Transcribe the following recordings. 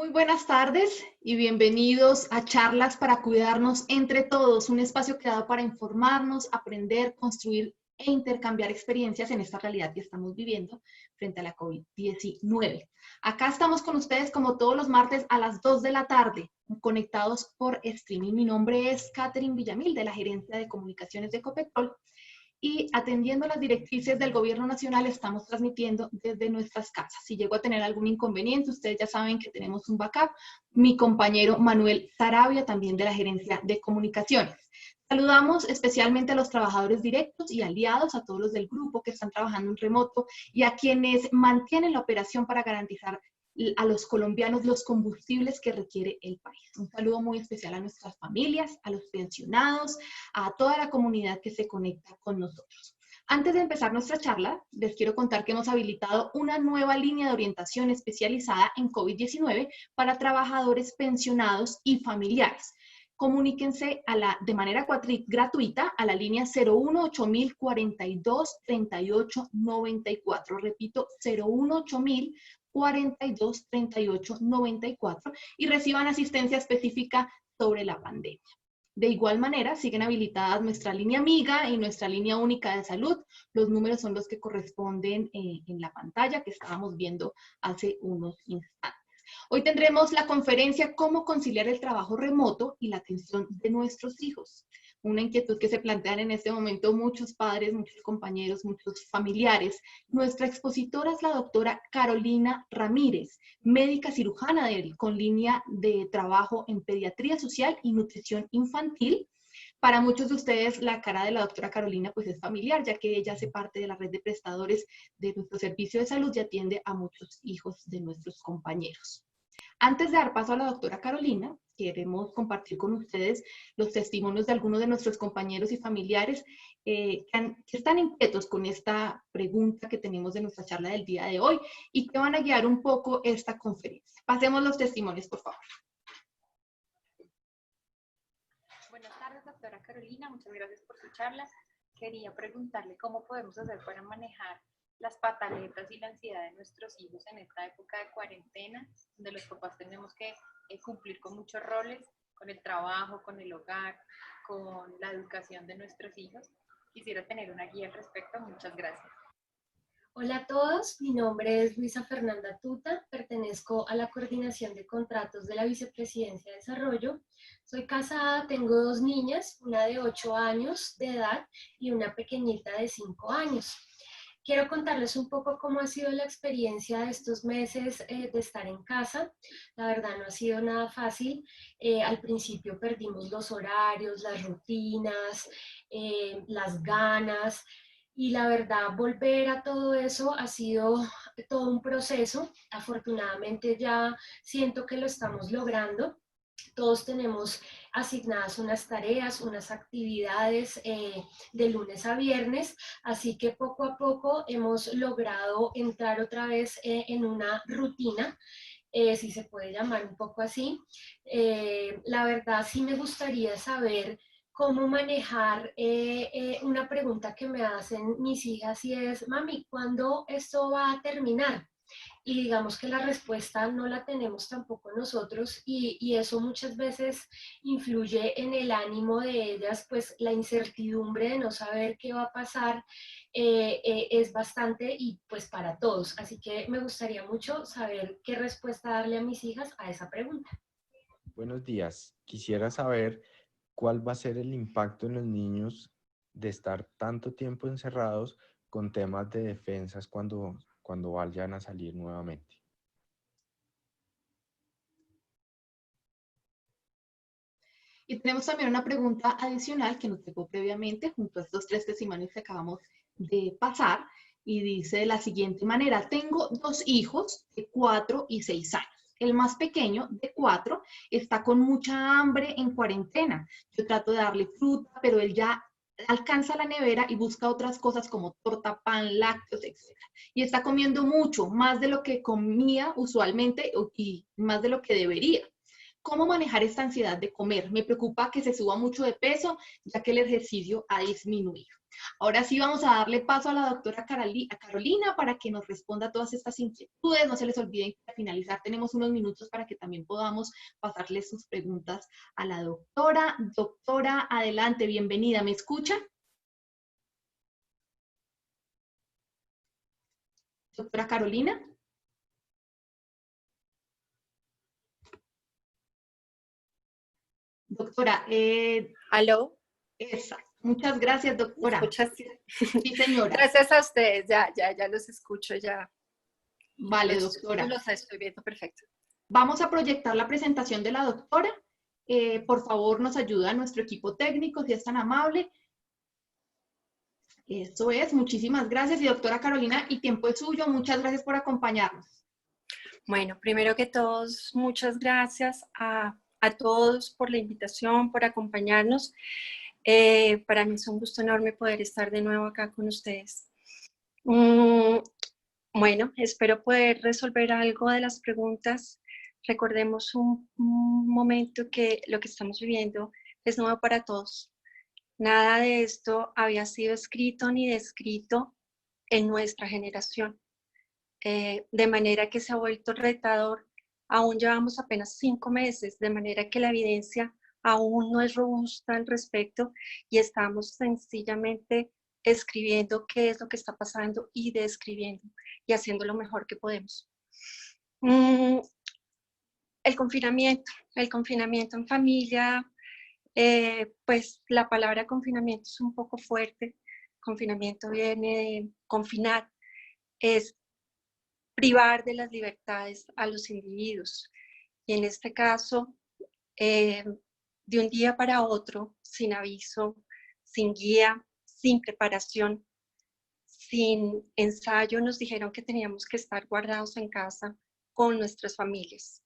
Muy buenas tardes y bienvenidos a Charlas para Cuidarnos entre Todos, un espacio creado para informarnos, aprender, construir e intercambiar experiencias en esta realidad que estamos viviendo frente a la COVID-19. Acá estamos con ustedes como todos los martes a las 2 de la tarde, conectados por streaming. Mi nombre es Catherine Villamil, de la Gerencia de Comunicaciones de Ecopetrol, y atendiendo las directrices del Gobierno Nacional estamos transmitiendo desde nuestras casas. Si llego a tener algún inconveniente, ustedes ya saben que tenemos un backup. Mi compañero Manuel Sarabia, también de la Gerencia de Comunicaciones. Saludamos especialmente a los trabajadores directos y aliados, a todos los del grupo que están trabajando en remoto y a quienes mantienen la operación para garantizar a los colombianos los combustibles que requiere el país. Un saludo muy especial a nuestras familias, a los pensionados, a toda la comunidad que se conecta con nosotros. Antes de empezar nuestra charla, les quiero contar que hemos habilitado una nueva línea de orientación especializada en COVID-19 para trabajadores pensionados y familiares. Comuníquense de manera gratuita a la línea 018-042-3894. Repito, 018-042-3894 y reciban asistencia específica sobre la pandemia. De igual manera, siguen habilitadas nuestra línea amiga y nuestra línea única de salud. Los números son los que corresponden en la pantalla que estábamos viendo hace unos instantes. Hoy tendremos la conferencia Cómo conciliar el trabajo remoto y la atención de nuestros hijos. Una inquietud que se plantean en este momento muchos padres, muchos compañeros, muchos familiares. Nuestra expositora es la doctora Carolina Ramírez, médica cirujana con línea de trabajo en pediatría social y nutrición infantil. Para muchos de ustedes la cara de la doctora Carolina pues es familiar, ya que ella hace parte de la red de prestadores de nuestro servicio de salud y atiende a muchos hijos de nuestros compañeros. Antes de dar paso a la doctora Carolina, queremos compartir con ustedes los testimonios de algunos de nuestros compañeros y familiares que están inquietos con esta pregunta que tenemos de nuestra charla del día de hoy y que van a guiar un poco esta conferencia. Pasemos los testimonios, por favor. Buenas tardes, doctora Carolina. Muchas gracias por su charla. Quería preguntarle cómo podemos hacer para manejar las pataletas y la ansiedad de nuestros hijos en esta época de cuarentena, donde los papás tenemos que cumplir con muchos roles, con el trabajo, con el hogar, con la educación de nuestros hijos. Quisiera tener una guía al respecto. Muchas gracias. Hola a todos, mi nombre es Luisa Fernanda Tuta, pertenezco a la Coordinación de Contratos de la Vicepresidencia de Desarrollo. Soy casada, tengo 2 niñas, una de 8 años de edad y una pequeñita de 5 años. Quiero contarles un poco cómo ha sido la experiencia de estos meses de estar en casa. La verdad no ha sido nada fácil. Al principio perdimos los horarios, las rutinas, las ganas. Y la verdad, volver a todo eso ha sido todo un proceso. Afortunadamente ya siento que lo estamos logrando. Todos tenemos asignadas unas tareas, unas actividades de lunes a viernes, así que poco a poco hemos logrado entrar otra vez en una rutina, si se puede llamar un poco así. La verdad sí me gustaría saber cómo manejar una pregunta que me hacen mis hijas y es, mami, ¿cuándo esto va a terminar? Y digamos que la respuesta no la tenemos tampoco nosotros y eso muchas veces influye en el ánimo de ellas, pues la incertidumbre de no saber qué va a pasar es bastante y pues para todos. Así que me gustaría mucho saber qué respuesta darle a mis hijas a esa pregunta. Buenos días. Quisiera saber cuál va a ser el impacto en los niños de estar tanto tiempo encerrados con temas de defensas cuando vayan a salir nuevamente. Y tenemos también una pregunta adicional que nos llegó previamente junto a estos 3 testimonios que acabamos de pasar y dice de la siguiente manera: tengo 2 hijos de 4 y 6 años. El más pequeño, de 4, está con mucha hambre en cuarentena. Yo trato de darle fruta, pero él ya alcanza la nevera y busca otras cosas como torta, pan, lácteos, etc. Y está comiendo mucho, más de lo que comía usualmente y más de lo que debería. ¿Cómo manejar esta ansiedad de comer? Me preocupa que se suba mucho de peso, ya que el ejercicio ha disminuido. Ahora sí vamos a darle paso a la doctora Carolina para que nos responda a todas estas inquietudes. No se les olviden que al finalizar tenemos unos minutos para que también podamos pasarle sus preguntas a la doctora. Doctora, adelante, bienvenida. ¿Me escucha? Doctora Carolina. Doctora, ¿Aló? exacto. Muchas gracias, ¿Me doctora. escuchas? Sí, señora. Gracias a ustedes, ya los escucho, ya Vale, doctora. los estoy viendo perfecto. Vamos a proyectar la presentación de la doctora. Por favor, nos ayuda nuestro equipo técnico, si es tan amable. Eso es, muchísimas gracias. Y doctora Carolina, y tiempo es suyo. Muchas gracias por acompañarnos. Bueno, primero que todos, muchas gracias a todos por la invitación, por acompañarnos. Para mí es un gusto enorme poder estar de nuevo acá con ustedes. Bueno, espero poder resolver algo de las preguntas. Recordemos un momento que lo que estamos viviendo es nuevo para todos. Nada de esto había sido escrito ni descrito en nuestra generación. De manera que se ha vuelto retador. Aún llevamos apenas 5 meses, de manera que la evidencia aún no es robusta al respecto y estamos sencillamente escribiendo qué es lo que está pasando y describiendo y haciendo lo mejor que podemos. El confinamiento en familia, pues la palabra confinamiento es un poco fuerte. Confinamiento viene de confinar, es privar de las libertades a los individuos. Y en este caso, de un día para otro, sin aviso, sin guía, sin preparación, sin ensayo, nos dijeron que teníamos que estar guardados en casa con nuestras familias.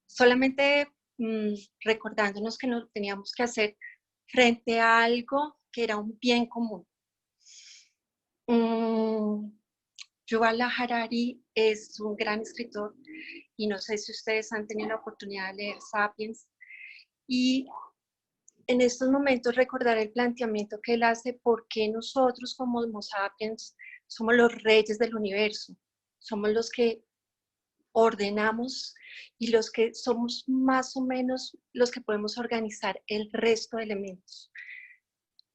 Solamente recordándonos que no teníamos que hacer frente a algo que era un bien común. Yuval Harari es un gran escritor y no sé si ustedes han tenido la oportunidad de leer Sapiens, y en estos momentos recordar el planteamiento que él hace, por qué nosotros como Homo sapiens somos los reyes del universo, somos los que ordenamos y los que somos más o menos los que podemos organizar el resto de elementos.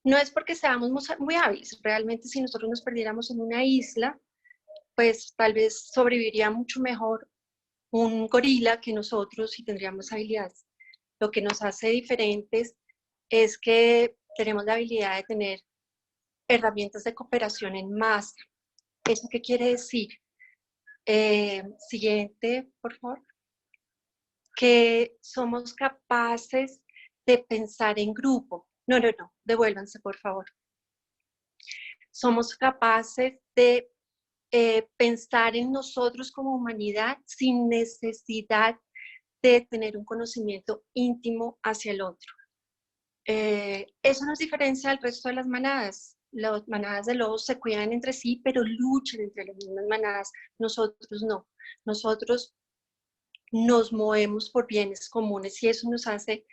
No es porque seamos muy hábiles, realmente si nosotros nos perdiéramos en una isla, pues tal vez sobreviviría mucho mejor un gorila que nosotros y tendríamos habilidades. Lo que nos hace diferentes es que tenemos la habilidad de tener herramientas de cooperación en masa. ¿Eso qué quiere decir? Siguiente, por favor. Que somos capaces de pensar en grupo. No, devuélvanse, por favor. Somos capaces de pensar en nosotros como humanidad sin necesidad de tener un conocimiento íntimo hacia el otro. Eso nos diferencia del resto de las manadas. Las manadas de lobos se cuidan entre sí, pero luchan entre las mismas manadas. Nosotros no. Nosotros nos movemos por bienes comunes y eso nos hace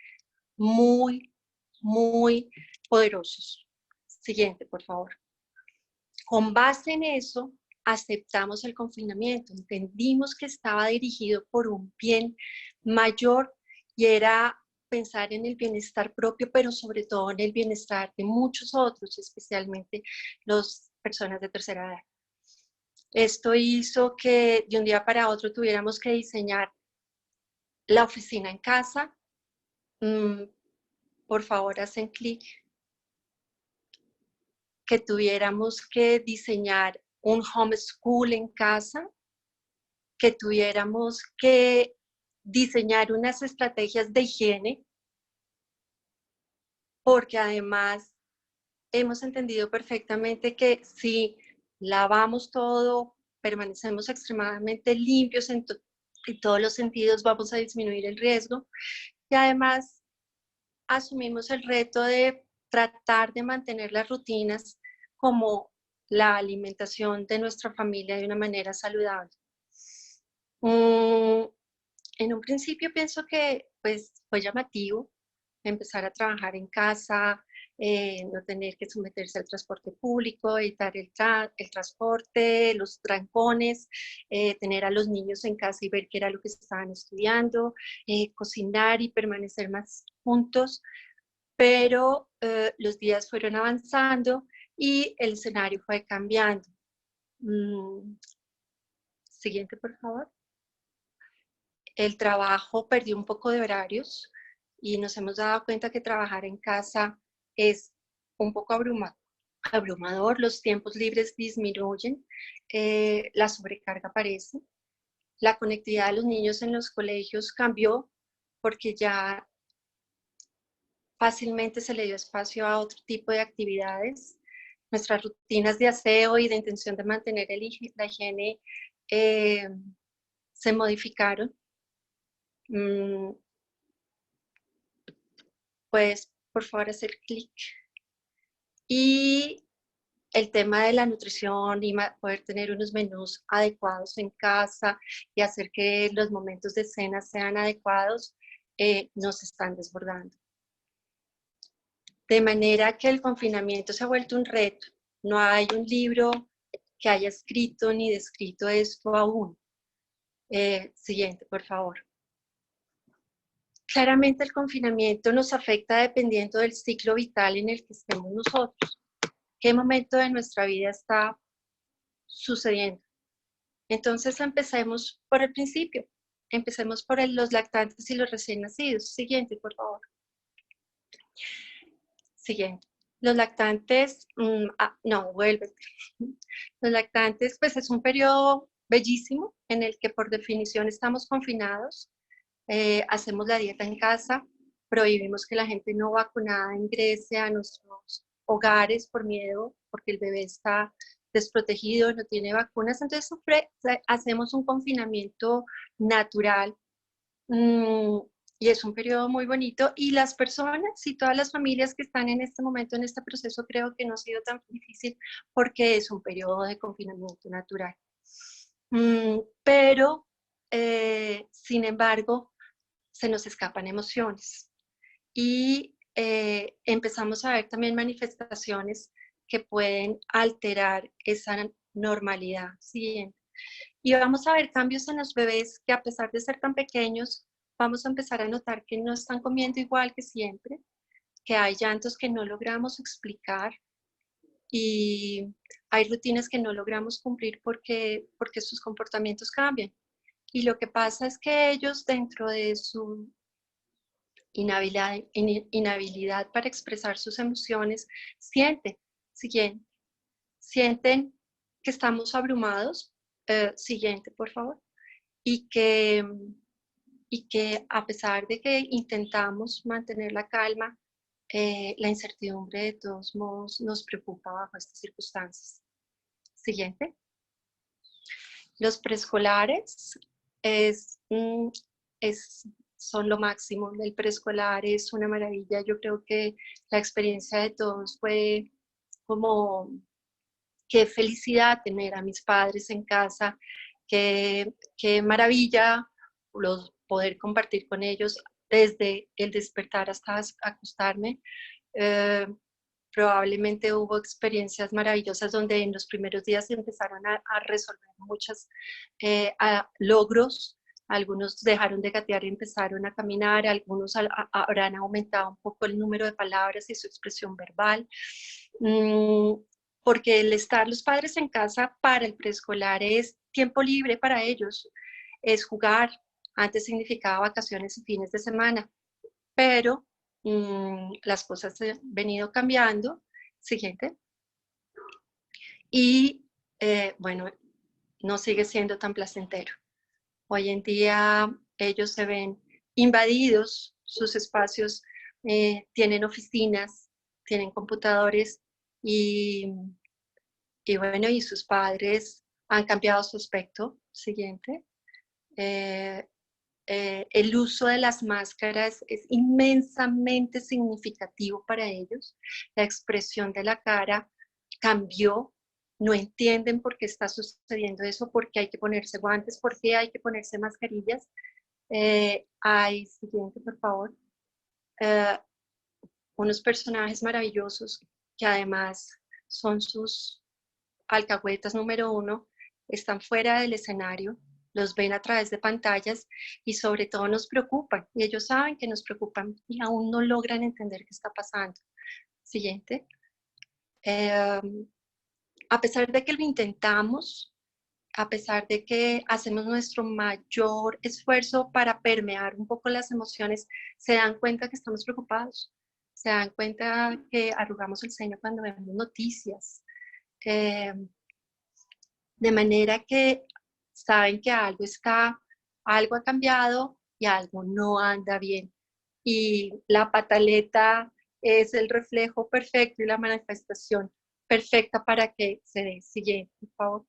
muy, muy poderosos. Siguiente, por favor. Con base en eso, aceptamos el confinamiento, entendimos que estaba dirigido por un bien mayor y era pensar en el bienestar propio, pero sobre todo en el bienestar de muchos otros, especialmente las personas de tercera edad. Esto hizo que de un día para otro tuviéramos que diseñar la oficina en casa. Por favor, hacen clic. Que tuviéramos que diseñar un homeschool en casa, que tuviéramos que diseñar unas estrategias de higiene, porque además hemos entendido perfectamente que si lavamos todo, permanecemos extremadamente limpios en todos los sentidos, vamos a disminuir el riesgo. Y además asumimos el reto de tratar de mantener las rutinas como la alimentación de nuestra familia de una manera saludable. En un principio pienso que pues fue llamativo empezar a trabajar en casa, no tener que someterse al transporte público, evitar el transporte, los trancones, tener a los niños en casa y ver qué era lo que estaban estudiando, cocinar y permanecer más juntos, pero los días fueron avanzando y el escenario fue cambiando. Siguiente, por favor. El trabajo perdió un poco de horarios y nos hemos dado cuenta que trabajar en casa es un poco abrumador, los tiempos libres disminuyen, la sobrecarga aparece, la conectividad de los niños en los colegios cambió porque ya fácilmente se le dio espacio a otro tipo de actividades. Nuestras rutinas de aseo y de intención de mantener la higiene se modificaron. Puedes, por favor, hacer clic. Y el tema de la nutrición y poder tener unos menús adecuados en casa y hacer que los momentos de cena sean adecuados, nos están desbordando. De manera que el confinamiento se ha vuelto un reto. No hay un libro que haya escrito ni descrito esto aún. Siguiente, por favor. Claramente el confinamiento nos afecta dependiendo del ciclo vital en el que estemos nosotros. ¿Qué momento de nuestra vida está sucediendo? Entonces empecemos por el principio. Empecemos por los lactantes y los recién nacidos. Siguiente, por favor. Siguiente. Los lactantes, no, vuélvete. Los lactantes, pues es un periodo bellísimo en el que por definición estamos confinados. Hacemos la dieta en casa, prohibimos que la gente no vacunada ingrese a nuestros hogares por miedo, porque el bebé está desprotegido, no tiene vacunas, entonces hacemos un confinamiento natural y es un periodo muy bonito y las personas y todas las familias que están en este momento, en este proceso, creo que no ha sido tan difícil porque es un periodo de confinamiento natural. Pero, sin embargo, se nos escapan emociones y empezamos a ver también manifestaciones que pueden alterar esa normalidad. ¿Sí? Y vamos a ver cambios en los bebés que a pesar de ser tan pequeños, vamos a empezar a notar que no están comiendo igual que siempre, que hay llantos que no logramos explicar y hay rutinas que no logramos cumplir porque sus comportamientos cambian. Y lo que pasa es que ellos, dentro de su inhabilidad para expresar sus emociones, sienten que estamos abrumados. Siguiente, por favor. Y que a pesar de que intentamos mantener la calma, la incertidumbre de todos modos nos preocupa bajo estas circunstancias. Siguiente. Los preescolares son lo máximo. El preescolar es una maravilla. Yo creo que la experiencia de todos fue como, qué felicidad tener a mis padres en casa, qué maravilla poder compartir con ellos desde el despertar hasta acostarme. Probablemente hubo experiencias maravillosas donde en los primeros días se empezaron a resolver muchos logros. Algunos dejaron de gatear y empezaron a caminar, algunos habrán aumentado un poco el número de palabras y su expresión verbal. Porque el estar los padres en casa para el preescolar es tiempo libre para ellos, es jugar. Antes significaba vacaciones y fines de semana, pero las cosas han venido cambiando. Siguiente. Y bueno, no sigue siendo tan placentero. Hoy en día ellos se ven invadidos, sus espacios tienen oficinas, tienen computadores y bueno, y sus padres han cambiado su aspecto. Siguiente. El uso de las máscaras es inmensamente significativo para ellos. La expresión de la cara cambió. No entienden por qué está sucediendo eso, por qué hay que ponerse guantes, por qué hay que ponerse mascarillas. Hay, siguiente por favor, unos personajes maravillosos que además son sus alcahuetas número 1, están fuera del escenario, los ven a través de pantallas y sobre todo nos preocupan. Y ellos saben que nos preocupan y aún no logran entender qué está pasando. Siguiente. A pesar de que lo intentamos, a pesar de que hacemos nuestro mayor esfuerzo para permear un poco las emociones, se dan cuenta que estamos preocupados, se dan cuenta que arrugamos el ceño cuando vemos noticias, de manera que saben que algo ha cambiado y algo no anda bien. Y la pataleta es el reflejo perfecto y la manifestación perfecta para que se dé. Siguiente, por favor.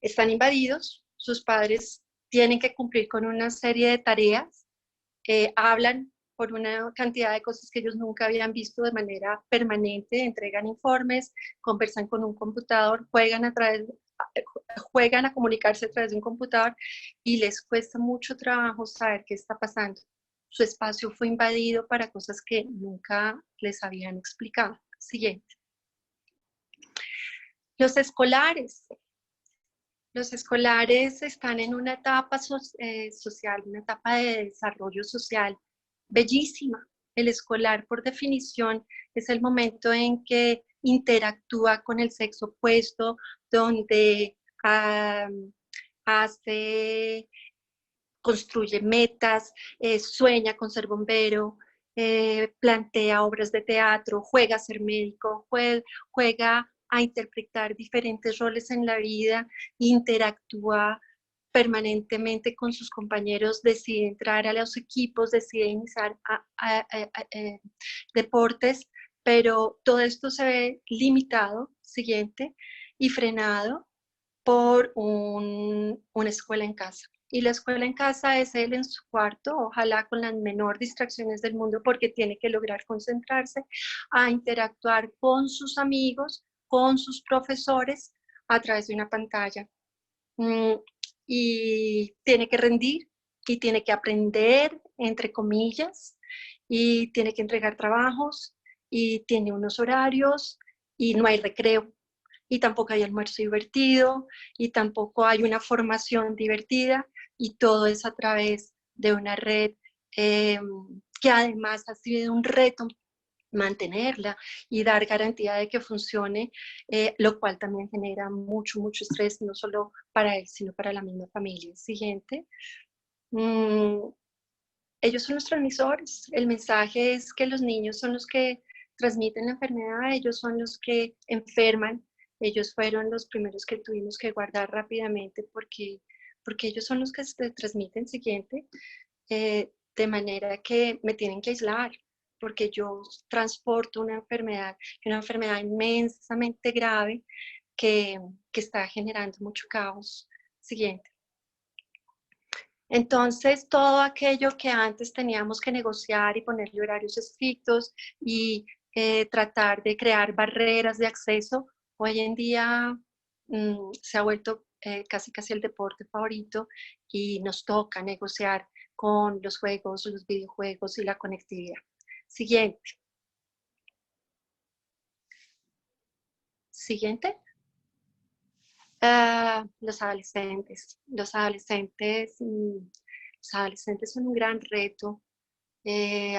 Están invadidos, sus padres tienen que cumplir con una serie de tareas, hablan por una cantidad de cosas que ellos nunca habían visto de manera permanente, entregan informes, conversan con un computador, juegan a comunicarse a través de un computador y les cuesta mucho trabajo saber qué está pasando. Su espacio fue invadido para cosas que nunca les habían explicado. Siguiente. Los escolares están en una etapa social, una etapa de desarrollo social bellísima. El escolar, por definición, es el momento en que interactúa con el sexo opuesto, donde construye metas, sueña con ser bombero, plantea obras de teatro, juega a ser médico, juega a interpretar diferentes roles en la vida, interactúa permanentemente con sus compañeros, decide entrar a los equipos, decide iniciar deportes, pero todo esto se ve limitado, siguiente, y frenado por una escuela en casa. Y la escuela en casa es él en su cuarto, ojalá con las menores distracciones del mundo, porque tiene que lograr concentrarse, a interactuar con sus amigos, con sus profesores a través de una pantalla. Y tiene que rendir y tiene que aprender, entre comillas, y tiene que entregar trabajos y tiene unos horarios y no hay recreo. Y tampoco hay almuerzo divertido, y tampoco hay una formación divertida, y todo es a través de una red que además ha sido un reto mantenerla y dar garantía de que funcione, lo cual también genera mucho estrés, no solo para él, sino para la misma familia. Siguiente. Ellos son los transmisores. El mensaje es que los niños son los que transmiten la enfermedad, ellos son los que enferman, ellos fueron los primeros que tuvimos que guardar rápidamente porque ellos son los que se transmiten. Siguiente. De manera que me tienen que aislar porque yo transporto una enfermedad inmensamente grave que está generando mucho caos. Siguiente. Entonces, todo aquello que antes teníamos que negociar y ponerle horarios estrictos y tratar de crear barreras de acceso, hoy en día se ha vuelto casi el deporte favorito y nos toca negociar con los juegos, los videojuegos y la conectividad. Siguiente. Siguiente. Los adolescentes. Los adolescentes son un gran reto.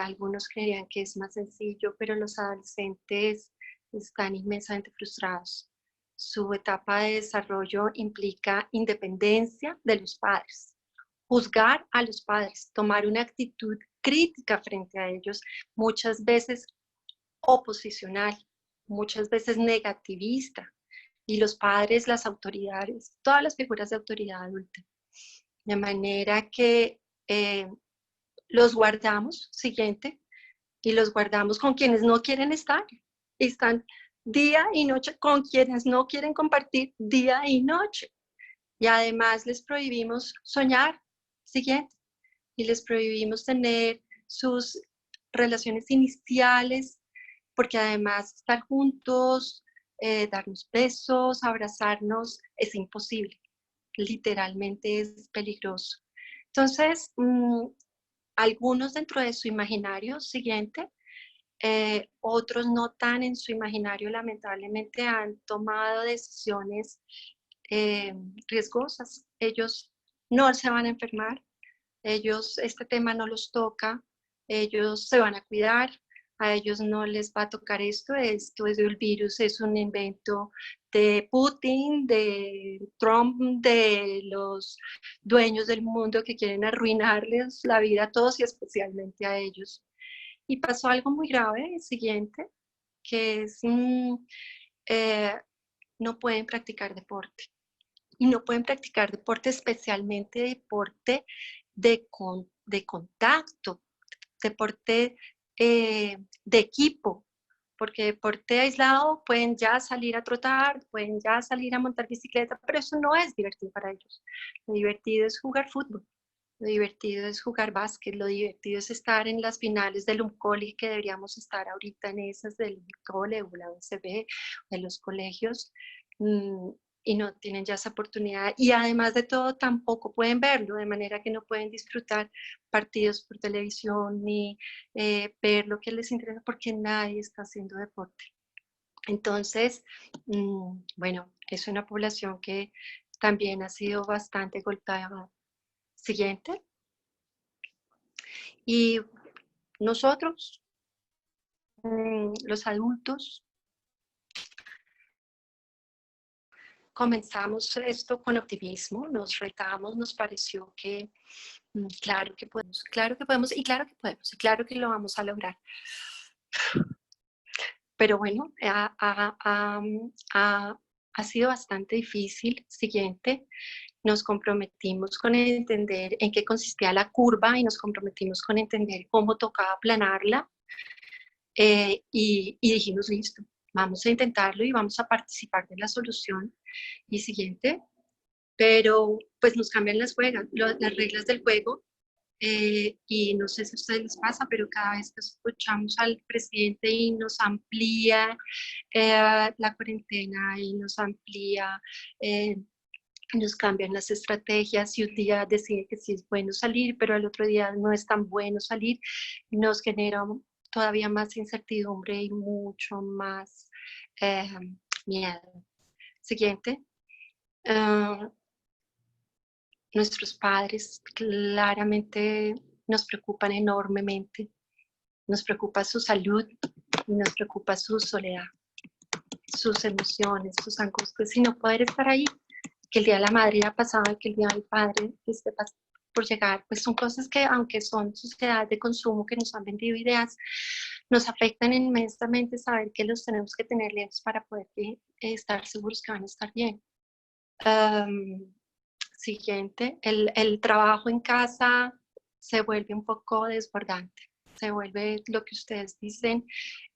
Algunos creerían que es más sencillo, pero los adolescentes están inmensamente frustrados. Su etapa de desarrollo implica independencia de los padres, juzgar a los padres, tomar una actitud crítica frente a ellos, muchas veces oposicional, muchas veces negativista, y los padres, las autoridades, todas las figuras de autoridad adulta. De manera que los guardamos, siguiente, y los guardamos con quienes no quieren estar. Están día y noche con quienes no quieren compartir día y noche. Y además les prohibimos soñar, siguiente, y les prohibimos tener sus relaciones iniciales, porque además estar juntos, darnos besos, abrazarnos, es imposible. Literalmente es peligroso. Entonces, algunos dentro de su imaginario siguiente, otros no tan en su imaginario, lamentablemente han tomado decisiones riesgosas. Ellos no se van a enfermar, ellos este tema no los toca, ellos se van a cuidar, a ellos no les va a tocar esto es el virus, es un invento de Putin, de Trump, de los dueños del mundo que quieren arruinarles la vida a todos y especialmente a ellos. Y pasó algo muy grave, el siguiente, que es no pueden practicar deporte. Y no pueden practicar deporte, especialmente deporte de contacto, deporte de equipo, porque deporte aislado pueden ya salir a trotar, pueden ya salir a montar bicicleta, pero eso no es divertido para ellos. Lo divertido es jugar fútbol, lo divertido es jugar básquet, lo divertido es estar en las finales del UNCOLI, que deberíamos estar ahorita en esas del cole o la UCB, de los colegios, y no tienen ya esa oportunidad. Y además de todo, tampoco pueden verlo, de manera que no pueden disfrutar partidos por televisión ni ver lo que les interesa, porque nadie está haciendo deporte. Entonces, bueno, es una población que también ha sido bastante golpeada. Siguiente. Y nosotros, los adultos, comenzamos esto con optimismo, nos retamos, nos pareció que claro que podemos, claro que podemos, y claro que podemos, y claro que lo vamos a lograr. Pero bueno, ha sido bastante difícil. Siguiente, nos comprometimos con entender en qué consistía la curva y nos comprometimos con entender cómo tocaba aplanarla. Y dijimos, listo, vamos a intentarlo y vamos a participar de la solución. Y siguiente, pero pues nos cambian las reglas del juego. Y no sé si a ustedes les pasa, pero cada vez que escuchamos al presidente y nos amplía la cuarentena y nos amplía, nos cambian las estrategias y un día decide que sí es bueno salir, pero al otro día no es tan bueno salir, nos genera todavía más incertidumbre y mucho más miedo. Siguiente. Nuestros padres claramente nos preocupan enormemente. Nos preocupa su salud y nos preocupa su soledad, sus emociones, sus angustias y no poder estar ahí. Que el día de la madre ya pasaba, que el día del padre esté por llegar, pues son cosas que, aunque son sociedades de consumo que nos han vendido ideas, nos afectan inmensamente saber que los tenemos que tener lejos para poder estar seguros que van a estar bien. Siguiente, el trabajo en casa se vuelve un poco desbordante, se vuelve lo que ustedes dicen,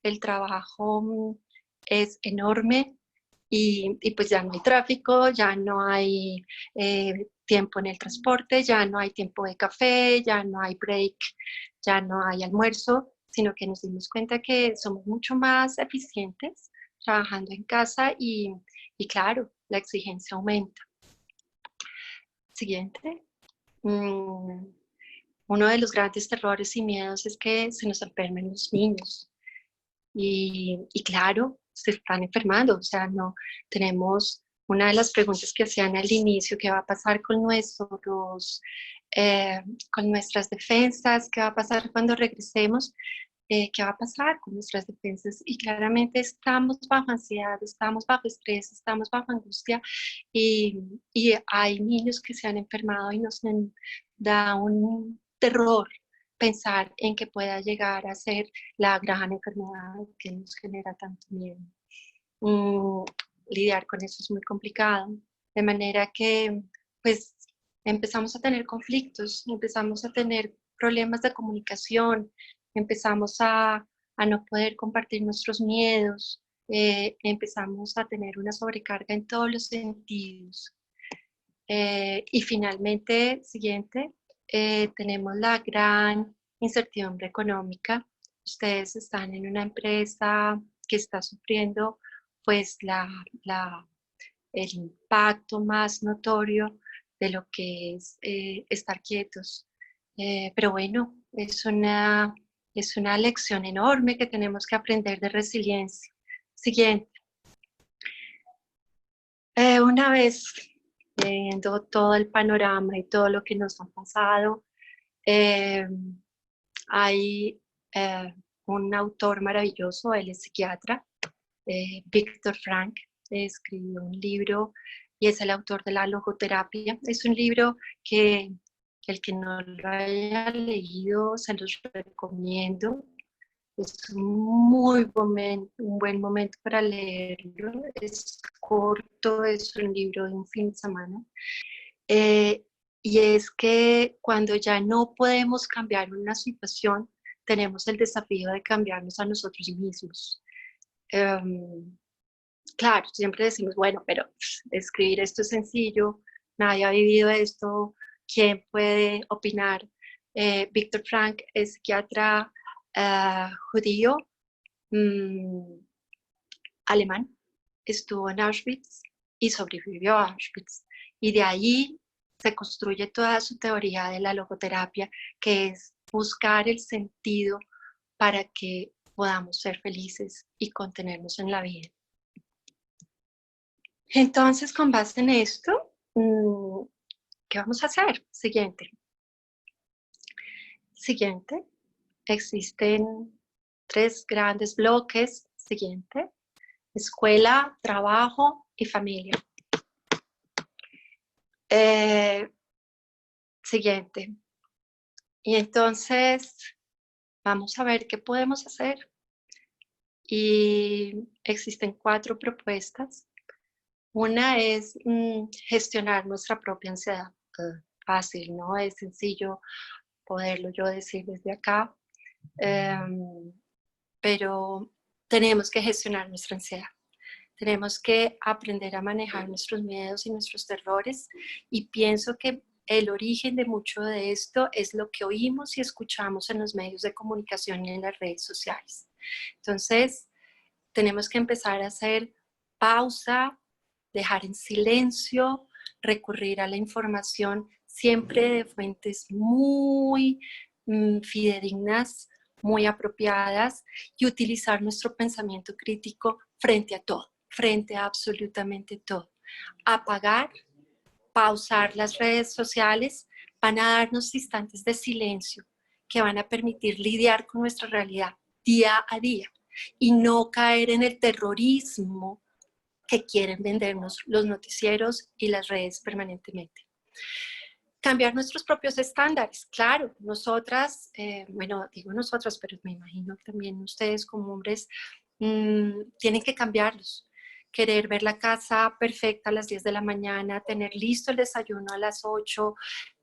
el trabajo es enorme y pues ya no hay tráfico, ya no hay tiempo en el transporte, ya no hay tiempo de café, ya no hay break, ya no hay almuerzo, sino que nos dimos cuenta que somos mucho más eficientes trabajando en casa y claro, la exigencia aumenta. Siguiente. Uno de los grandes terrores y miedos es que se nos enfermen los niños. Y claro, se están enfermando. O sea, no tenemos una de las preguntas que hacían al inicio, ¿qué va a pasar con con nuestras defensas? ¿Qué va a pasar cuando regresemos? ¿Qué va a pasar con nuestras defensas? Y claramente estamos bajo ansiedad, estamos bajo estrés, estamos bajo angustia y hay niños que se han enfermado y nos da un terror pensar en que pueda llegar a ser la gran enfermedad que nos genera tanto miedo. Lidiar con eso es muy complicado, de manera que pues empezamos a tener conflictos, empezamos a tener problemas de comunicación, empezamos a no poder compartir nuestros miedos, empezamos a tener una sobrecarga en todos los sentidos. Y finalmente, siguiente, tenemos la gran incertidumbre económica. Ustedes están en una empresa que está sufriendo pues el impacto más notorio lo que es estar quietos. Pero bueno, es una lección enorme que tenemos que aprender de resiliencia. Siguiente. Una vez viendo todo el panorama y todo lo que nos ha pasado, hay un autor maravilloso, él es psiquiatra, Viktor Frankl, escribió un libro y es el autor de la logoterapia. Es un libro que el que no lo haya leído se los recomiendo. Es un buen momento para leerlo. Es corto, es un libro de un fin de semana. Y es que cuando ya no podemos cambiar una situación, tenemos el desafío de cambiarnos a nosotros mismos. Claro, siempre decimos, bueno, pero escribir esto es sencillo, nadie ha vivido esto, ¿quién puede opinar? Viktor Frankl es psiquiatra judío, alemán, estuvo en Auschwitz y sobrevivió a Auschwitz. Y de ahí se construye toda su teoría de la logoterapia, que es buscar el sentido para que podamos ser felices y contenernos en la vida. Entonces, con base en esto, ¿qué vamos a hacer? Siguiente. Existen 3 grandes bloques. Siguiente. Escuela, trabajo y familia. Siguiente. Y entonces, vamos a ver qué podemos hacer. Y existen 4 propuestas. Una es gestionar nuestra propia ansiedad. Fácil, ¿no? Es sencillo poderlo yo decir desde acá. Pero tenemos que gestionar nuestra ansiedad. Tenemos que aprender a manejar nuestros miedos y nuestros terrores. Y pienso que el origen de mucho de esto es lo que oímos y escuchamos en los medios de comunicación y en las redes sociales. Entonces, tenemos que empezar a hacer pausa, dejar en silencio, recurrir a la información siempre de fuentes muy fidedignas, muy apropiadas, y utilizar nuestro pensamiento crítico frente a todo, frente a absolutamente todo. Apagar, pausar las redes sociales van a darnos instantes de silencio que van a permitir lidiar con nuestra realidad día a día y no caer en el terrorismo que quieren vendernos los noticieros y las redes permanentemente. Cambiar nuestros propios estándares, claro, nosotras, bueno, digo nosotras, pero me imagino también ustedes como hombres tienen que cambiarlos. Querer ver la casa perfecta a las 10 de la mañana, tener listo el desayuno a las 8,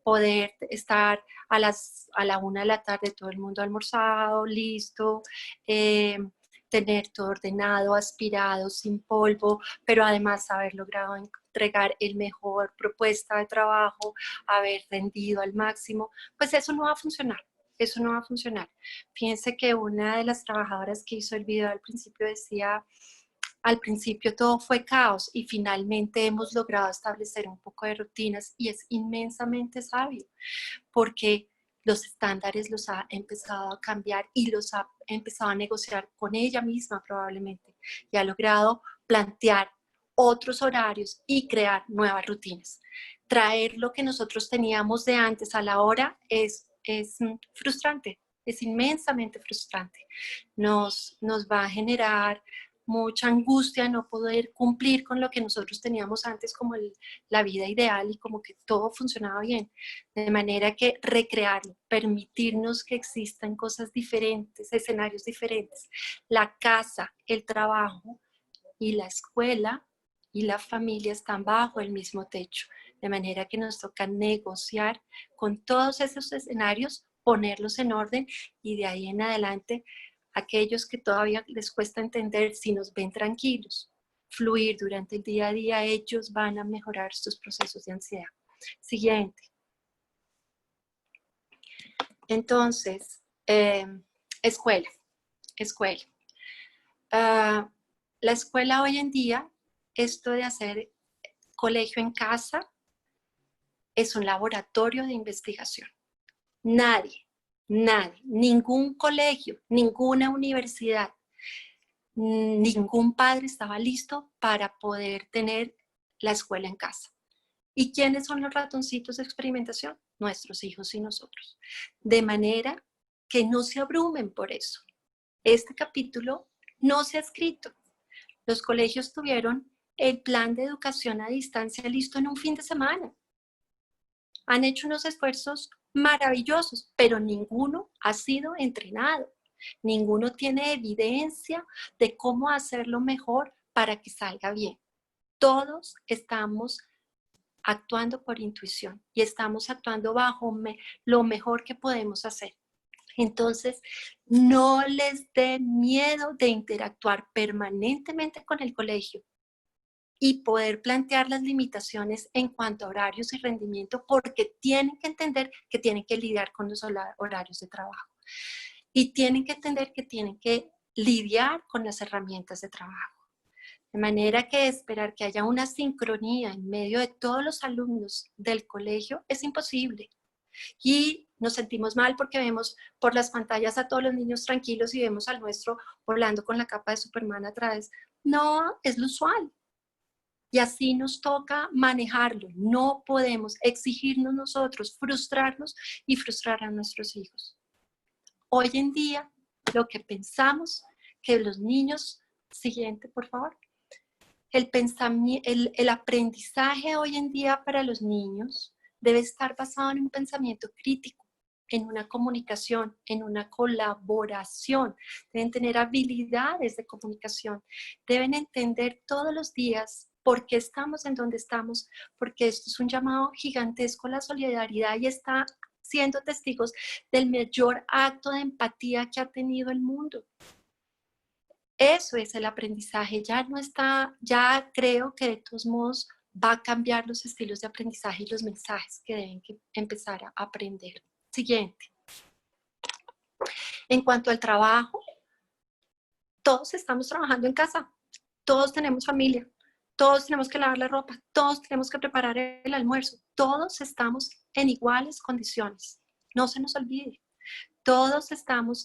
poder estar a la 1 de la tarde todo el mundo almorzado, listo, tener todo ordenado, aspirado, sin polvo, pero además haber logrado entregar el mejor propuesta de trabajo, haber rendido al máximo, pues eso no va a funcionar. Eso no va a funcionar. Fíjense que una de las trabajadoras que hizo el video al principio decía, al principio todo fue caos y finalmente hemos logrado establecer un poco de rutinas y es inmensamente sabio porque los estándares los ha empezado a cambiar y los ha empezado a negociar con ella misma probablemente y ha logrado plantear otros horarios y crear nuevas rutinas. Traer lo que nosotros teníamos de antes a la hora es frustrante, es inmensamente frustrante. Nos va a generar mucha angustia no poder cumplir con lo que nosotros teníamos antes como la vida ideal y como que todo funcionaba bien. De manera que recrearlo, permitirnos que existan cosas diferentes, escenarios diferentes. La casa, el trabajo y la escuela y la familia están bajo el mismo techo. De manera que nos toca negociar con todos esos escenarios, ponerlos en orden y de ahí en adelante aquellos que todavía les cuesta entender, si nos ven tranquilos, fluir durante el día a día, ellos van a mejorar sus procesos de ansiedad. Siguiente. Entonces, escuela. La escuela hoy en día, esto de hacer colegio en casa, es un laboratorio de investigación. Nadie, ningún colegio, ninguna universidad, ningún padre estaba listo para poder tener la escuela en casa. ¿Y quiénes son los ratoncitos de experimentación? Nuestros hijos y nosotros. De manera que no se abrumen por eso. Este capítulo no se ha escrito. Los colegios tuvieron el plan de educación a distancia listo en un fin de semana. Han hecho unos esfuerzos maravillosos, pero ninguno ha sido entrenado. Ninguno tiene evidencia de cómo hacerlo mejor para que salga bien. Todos estamos actuando por intuición y estamos actuando bajo lo mejor que podemos hacer. Entonces, no les dé miedo de interactuar permanentemente con el colegio y poder plantear las limitaciones en cuanto a horarios y rendimiento, porque tienen que entender que tienen que lidiar con los horarios de trabajo y tienen que entender que tienen que lidiar con las herramientas de trabajo. De manera que esperar que haya una sincronía en medio de todos los alumnos del colegio es imposible. Y nos sentimos mal porque vemos por las pantallas a todos los niños tranquilos y vemos al nuestro volando con la capa de Superman atrás. No, es lo usual. Y así nos toca manejarlo. No podemos exigirnos nosotros, frustrarnos y frustrar a nuestros hijos. Hoy en día, lo que pensamos que los niños, siguiente por favor, el aprendizaje hoy en día para los niños debe estar basado en un pensamiento crítico, en una comunicación, en una colaboración. Deben tener habilidades de comunicación. Deben entender todos los días por qué estamos en donde estamos, porque esto es un llamado gigantesco a la solidaridad y está siendo testigos del mayor acto de empatía que ha tenido el mundo. Eso es el aprendizaje, ya no está, ya creo que de todos modos va a cambiar los estilos de aprendizaje y los mensajes que deben empezar a aprender. Siguiente. En cuanto al trabajo, todos estamos trabajando en casa, todos tenemos familia, todos tenemos que lavar la ropa, todos tenemos que preparar el almuerzo, todos estamos en iguales condiciones, no se nos olvide, todos estamos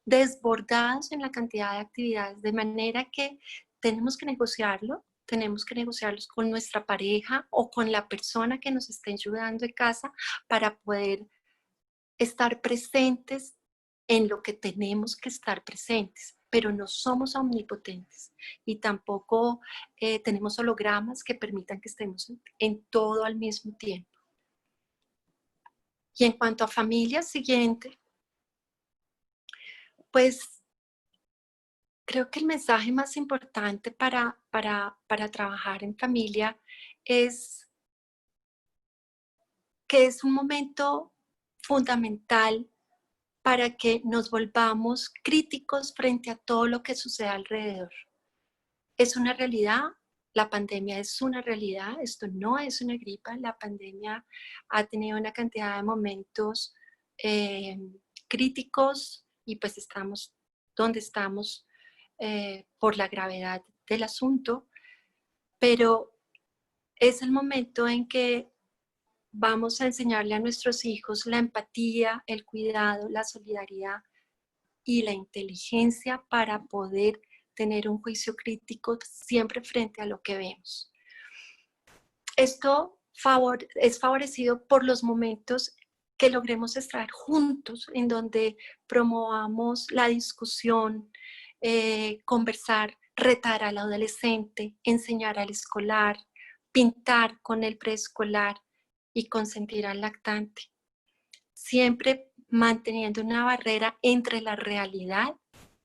desbordados en la cantidad de actividades, de manera que tenemos que negociarlos con nuestra pareja o con la persona que nos esté ayudando en casa para poder estar presentes en lo que tenemos que estar presentes, pero no somos omnipotentes y tampoco tenemos hologramas que permitan que estemos en todo al mismo tiempo. Y en cuanto a familia, siguiente, pues creo que el mensaje más importante para trabajar en familia es que es un momento fundamental para que nos volvamos críticos frente a todo lo que sucede alrededor. Es una realidad, la pandemia es una realidad, esto no es una gripa, la pandemia ha tenido una cantidad de momentos críticos y pues estamos donde estamos por la gravedad del asunto, pero es el momento en que vamos a enseñarle a nuestros hijos la empatía, el cuidado, la solidaridad y la inteligencia para poder tener un juicio crítico siempre frente a lo que vemos. Esto es favorecido por los momentos que logremos estar juntos, en donde promovamos la discusión, conversar, retar al adolescente, enseñar al escolar, pintar con el preescolar y consentir al lactante. Siempre manteniendo una barrera entre la realidad,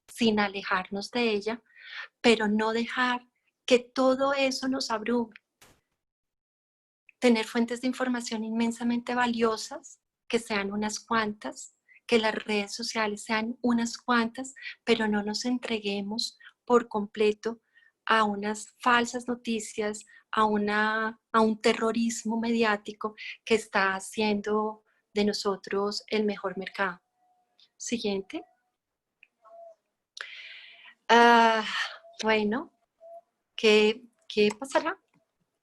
sin alejarnos de ella, pero no dejar que todo eso nos abrume. Tener fuentes de información inmensamente valiosas, que sean unas cuantas, que las redes sociales sean unas cuantas, pero no nos entreguemos por completo a unas falsas noticias, a un terrorismo mediático que está haciendo de nosotros el mejor mercado. Siguiente. Bueno, ¿qué pasará?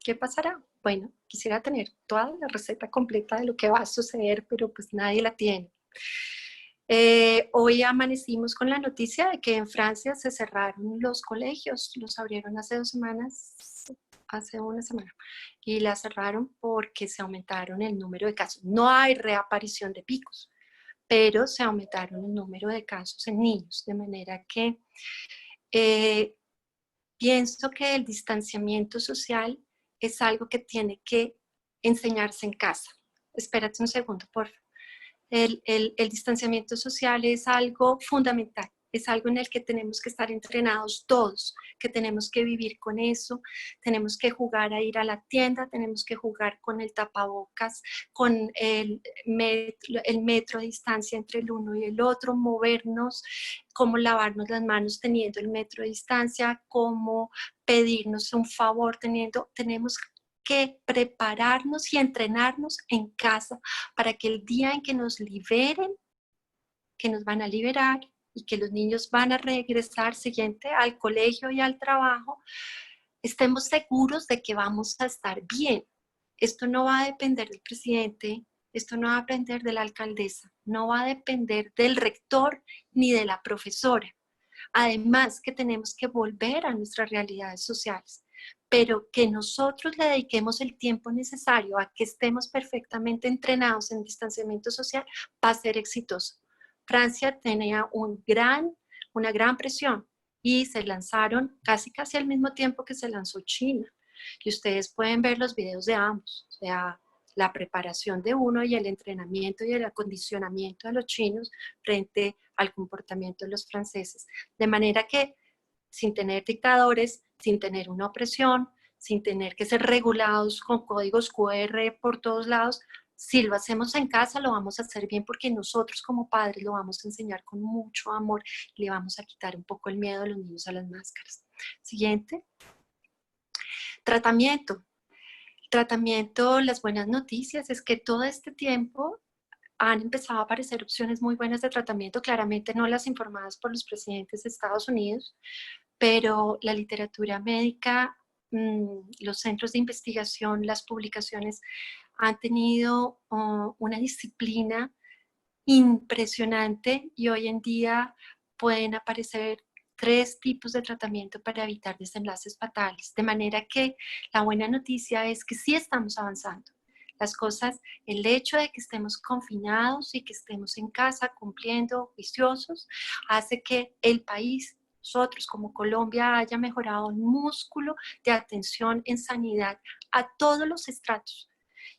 ¿Qué pasará? Bueno, quisiera tener toda la receta completa de lo que va a suceder, pero pues nadie la tiene. Hoy amanecimos con la noticia de que en Francia se cerraron los colegios, los abrieron hace 2 semanas, hace una semana, y la cerraron porque se aumentaron el número de casos. No hay reaparición de picos, pero se aumentaron el número de casos en niños, de manera que pienso que el distanciamiento social es algo que tiene que enseñarse en casa. Espérate un segundo, por favor. El distanciamiento social es algo fundamental, es algo en el que tenemos que estar entrenados todos, que tenemos que vivir con eso, tenemos que jugar a ir a la tienda, tenemos que jugar con el tapabocas, con el metro de distancia entre el uno y el otro, movernos, cómo lavarnos las manos teniendo el metro de distancia, cómo pedirnos un favor tenemos que prepararnos y entrenarnos en casa para que el día en que nos liberen, que nos van a liberar y que los niños van a regresar siguiente al colegio y al trabajo, estemos seguros de que vamos a estar bien. Esto no va a depender del presidente, esto no va a depender de la alcaldesa, no va a depender del rector ni de la profesora. Además que tenemos que volver a nuestras realidades sociales, pero que nosotros le dediquemos el tiempo necesario a que estemos perfectamente entrenados en distanciamiento social va a ser exitoso. Francia tenía una gran presión y se lanzaron casi al mismo tiempo que se lanzó China. Y ustedes pueden ver los videos de ambos, o sea, la preparación de uno y el entrenamiento y el acondicionamiento de los chinos frente al comportamiento de los franceses. De manera que sin tener dictadores, sin tener una opresión, sin tener que ser regulados con códigos QR por todos lados, si lo hacemos en casa lo vamos a hacer bien porque nosotros como padres lo vamos a enseñar con mucho amor y le vamos a quitar un poco el miedo a los niños a las máscaras. Siguiente. Tratamiento. Tratamiento, las buenas noticias es que todo este tiempo han empezado a aparecer opciones muy buenas de tratamiento, claramente no las informadas por los presidentes de Estados Unidos, pero la literatura médica, los centros de investigación, las publicaciones han tenido una disciplina impresionante y hoy en día pueden aparecer 3 tipos de tratamiento para evitar desenlaces fatales. De manera que la buena noticia es que sí estamos avanzando. Las cosas, el hecho de que estemos confinados y que estemos en casa cumpliendo juiciosos, hace que el país, nosotros como Colombia, haya mejorado el músculo de atención en sanidad a todos los estratos.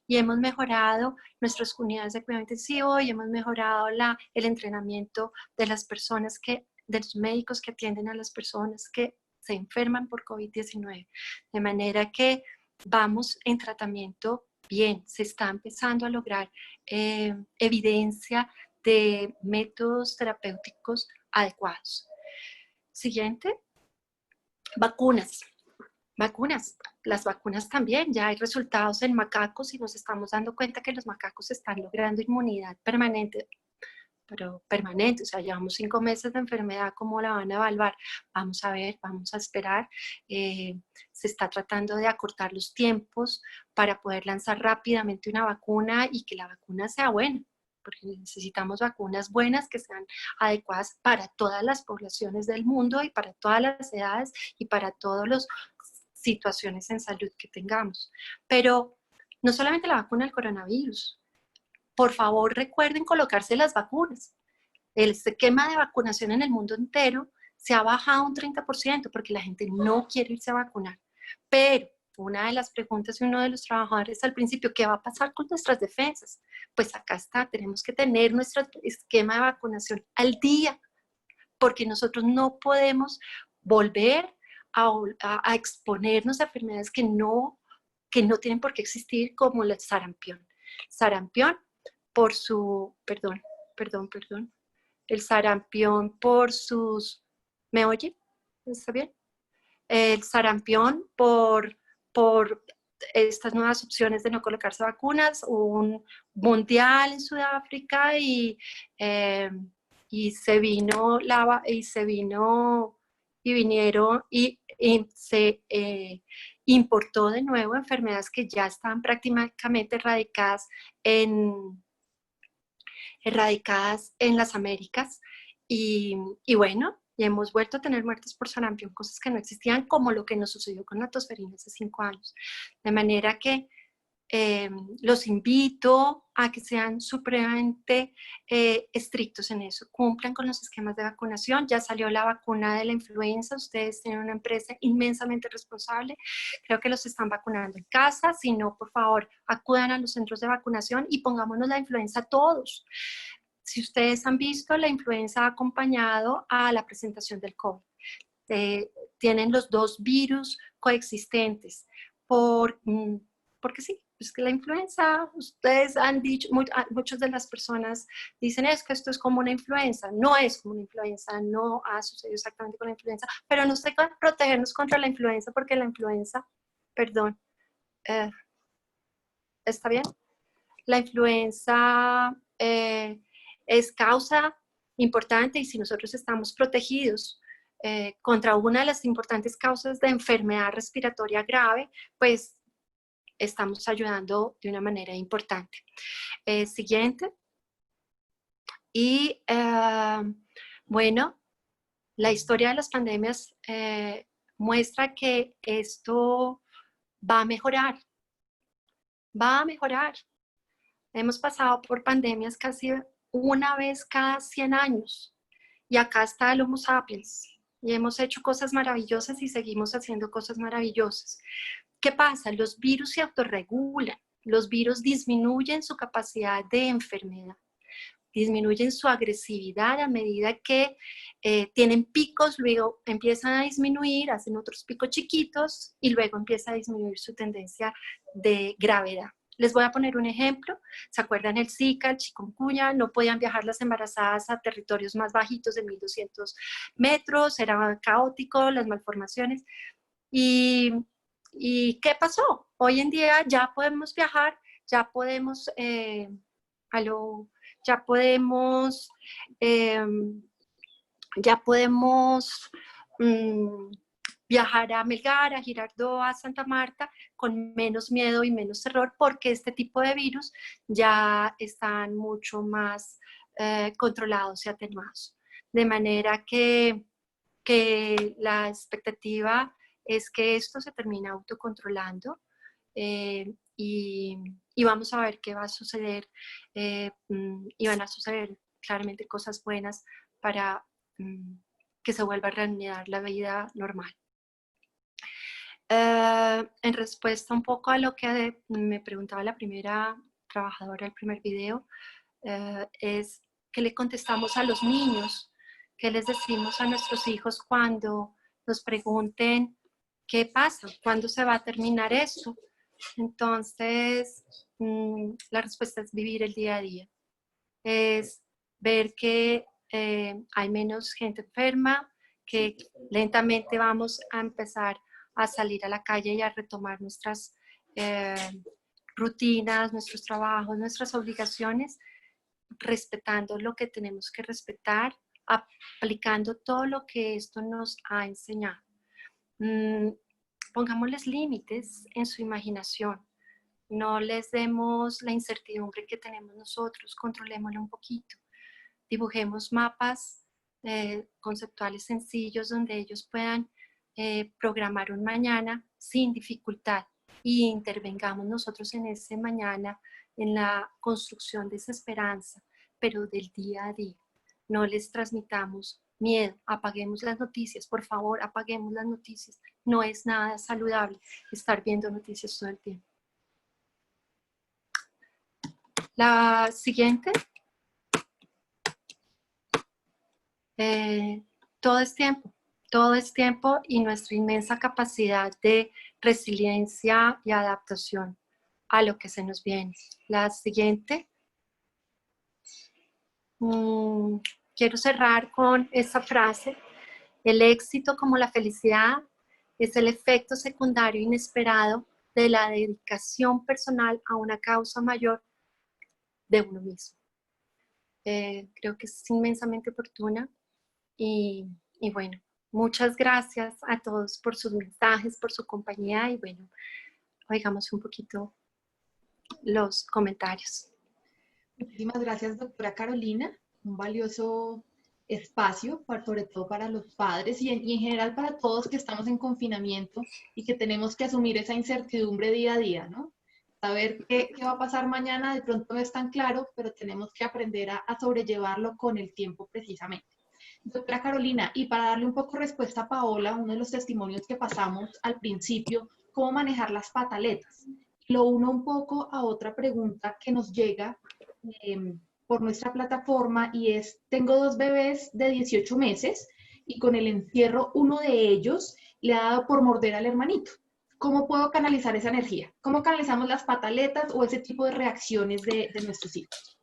Y hemos mejorado nuestras unidades de cuidado intensivo y hemos mejorado el entrenamiento de las personas de los médicos que atienden a las personas que se enferman por COVID-19. De manera que vamos en tratamiento bien, se está empezando a lograr evidencia de métodos terapéuticos adecuados. Siguiente, vacunas. Vacunas. Las vacunas también, ya hay resultados en macacos y nos estamos dando cuenta que los macacos están logrando inmunidad permanente, pero permanente, o sea, llevamos 5 meses de enfermedad, ¿cómo la van a evaluar? Vamos a ver, vamos a esperar. Se está tratando de acortar los tiempos para poder lanzar rápidamente una vacuna y que la vacuna sea buena, porque necesitamos vacunas buenas que sean adecuadas para todas las poblaciones del mundo y para todas las edades y para todas las situaciones en salud que tengamos. Pero no solamente la vacuna del coronavirus. Por favor, recuerden colocarse las vacunas. El esquema de vacunación en el mundo entero se ha bajado un 30% porque la gente no quiere irse a vacunar. Pero una de las preguntas de uno de los trabajadores al principio, ¿qué va a pasar con nuestras defensas? Pues acá está, tenemos que tener nuestro esquema de vacunación al día, porque nosotros no podemos volver a exponernos a enfermedades que no tienen por qué existir, como el sarampión. Sarampión por su, perdón, el sarampión por sus, ¿me oye? ¿Está bien? El sarampión por estas nuevas opciones de no colocarse vacunas, un mundial en Sudáfrica y vinieron y se importó de nuevo enfermedades que ya estaban prácticamente erradicadas en las Américas, y bueno, y hemos vuelto a tener muertes por sarampión, cosas que no existían, como lo que nos sucedió con la tosferina hace 5 años. De manera que los invito a que sean supremamente estrictos en eso, cumplan con los esquemas de vacunación. Ya salió la vacuna de la influenza, ustedes tienen una empresa inmensamente responsable, creo que los están vacunando en casa. Si no, por favor, acudan a los centros de vacunación y pongámonos la influenza todos. Si ustedes han visto, la influenza ha acompañado a la presentación del COVID. Tienen los dos virus coexistentes porque sí, es que la influenza, ustedes han dicho, muchas de las personas dicen es que esto es como una influenza. No es como una influenza, no ha sucedido exactamente con la influenza, pero nos toca protegernos contra la influenza, porque la influenza, perdón, ¿está bien? La influenza es causa importante, y si nosotros estamos protegidos contra una de las importantes causas de enfermedad respiratoria grave, pues estamos ayudando de una manera importante. Siguiente. Y bueno, la historia de las pandemias muestra que esto va a mejorar. Va a mejorar. Hemos pasado por pandemias casi una vez cada 100 años. Y acá está el Homo sapiens. Y hemos hecho cosas maravillosas y seguimos haciendo cosas maravillosas. ¿Qué pasa? Los virus se autorregulan. Los virus disminuyen su capacidad de enfermedad, disminuyen su agresividad a medida que tienen picos, luego empiezan a disminuir, hacen otros picos chiquitos y luego empieza a disminuir su tendencia de gravedad. Les voy a poner un ejemplo. ¿Se acuerdan el Zika, el chikungunya? No podían viajar las embarazadas a territorios más bajitos de 1200 metros, era caótico, las malformaciones. ¿Y qué pasó? Hoy en día ya podemos viajar, ya podemos, viajar a Melgar, a Girardot, a Santa Marta con menos miedo y menos terror, porque este tipo de virus ya están mucho más controlados y atenuados. De manera que la expectativa es que esto se termine autocontrolando y vamos a ver qué va a suceder, y van a suceder claramente cosas buenas para que se vuelva a reanudar la vida normal. En respuesta un poco a lo que me preguntaba la primera trabajadora del primer video, es ¿qué le contestamos a los niños? ¿Qué les decimos a nuestros hijos cuando nos pregunten qué pasa? ¿Cuándo se va a terminar esto? Entonces, la respuesta es vivir el día a día. Es ver que hay menos gente enferma, que lentamente vamos a empezar a salir a la calle y a retomar nuestras rutinas, nuestros trabajos, nuestras obligaciones, respetando lo que tenemos que respetar, aplicando todo lo que esto nos ha enseñado. Pongámosles límites en su imaginación. No les demos la incertidumbre que tenemos nosotros, controlémoslo un poquito. Dibujemos mapas conceptuales sencillos donde ellos puedan programar un mañana sin dificultad, y intervengamos nosotros en ese mañana, en la construcción de esa esperanza, pero del día a día. No les transmitamos miedo, apaguemos las noticias, por favor, apaguemos las noticias. No es nada saludable estar viendo noticias todo el tiempo. La siguiente. Todo es tiempo y nuestra inmensa capacidad de resiliencia y adaptación a lo que se nos viene. La siguiente. Quiero cerrar con esta frase: el éxito, como la felicidad, es el efecto secundario inesperado de la dedicación personal a una causa mayor de uno mismo. Creo que es inmensamente oportuna y bueno, muchas gracias a todos por sus mensajes, por su compañía y bueno, oigamos un poquito los comentarios. Muchísimas gracias, doctora Carolina. Un valioso espacio, sobre todo para los padres y en general para todos que estamos en confinamiento y que tenemos que asumir esa incertidumbre día a día, ¿no? Saber qué va a pasar mañana de pronto no es tan claro, pero tenemos que aprender a sobrellevarlo con el tiempo precisamente. Doctora Carolina, y para darle un poco respuesta a Paola, uno de los testimonios que pasamos al principio, cómo manejar las pataletas. Lo uno un poco a otra pregunta que nos llega por nuestra plataforma y es, tengo 2 bebés de 18 meses y con el encierro uno de ellos le ha dado por morder al hermanito. ¿Cómo puedo canalizar esa energía? ¿Cómo canalizamos las pataletas o ese tipo de reacciones de nuestros hijos?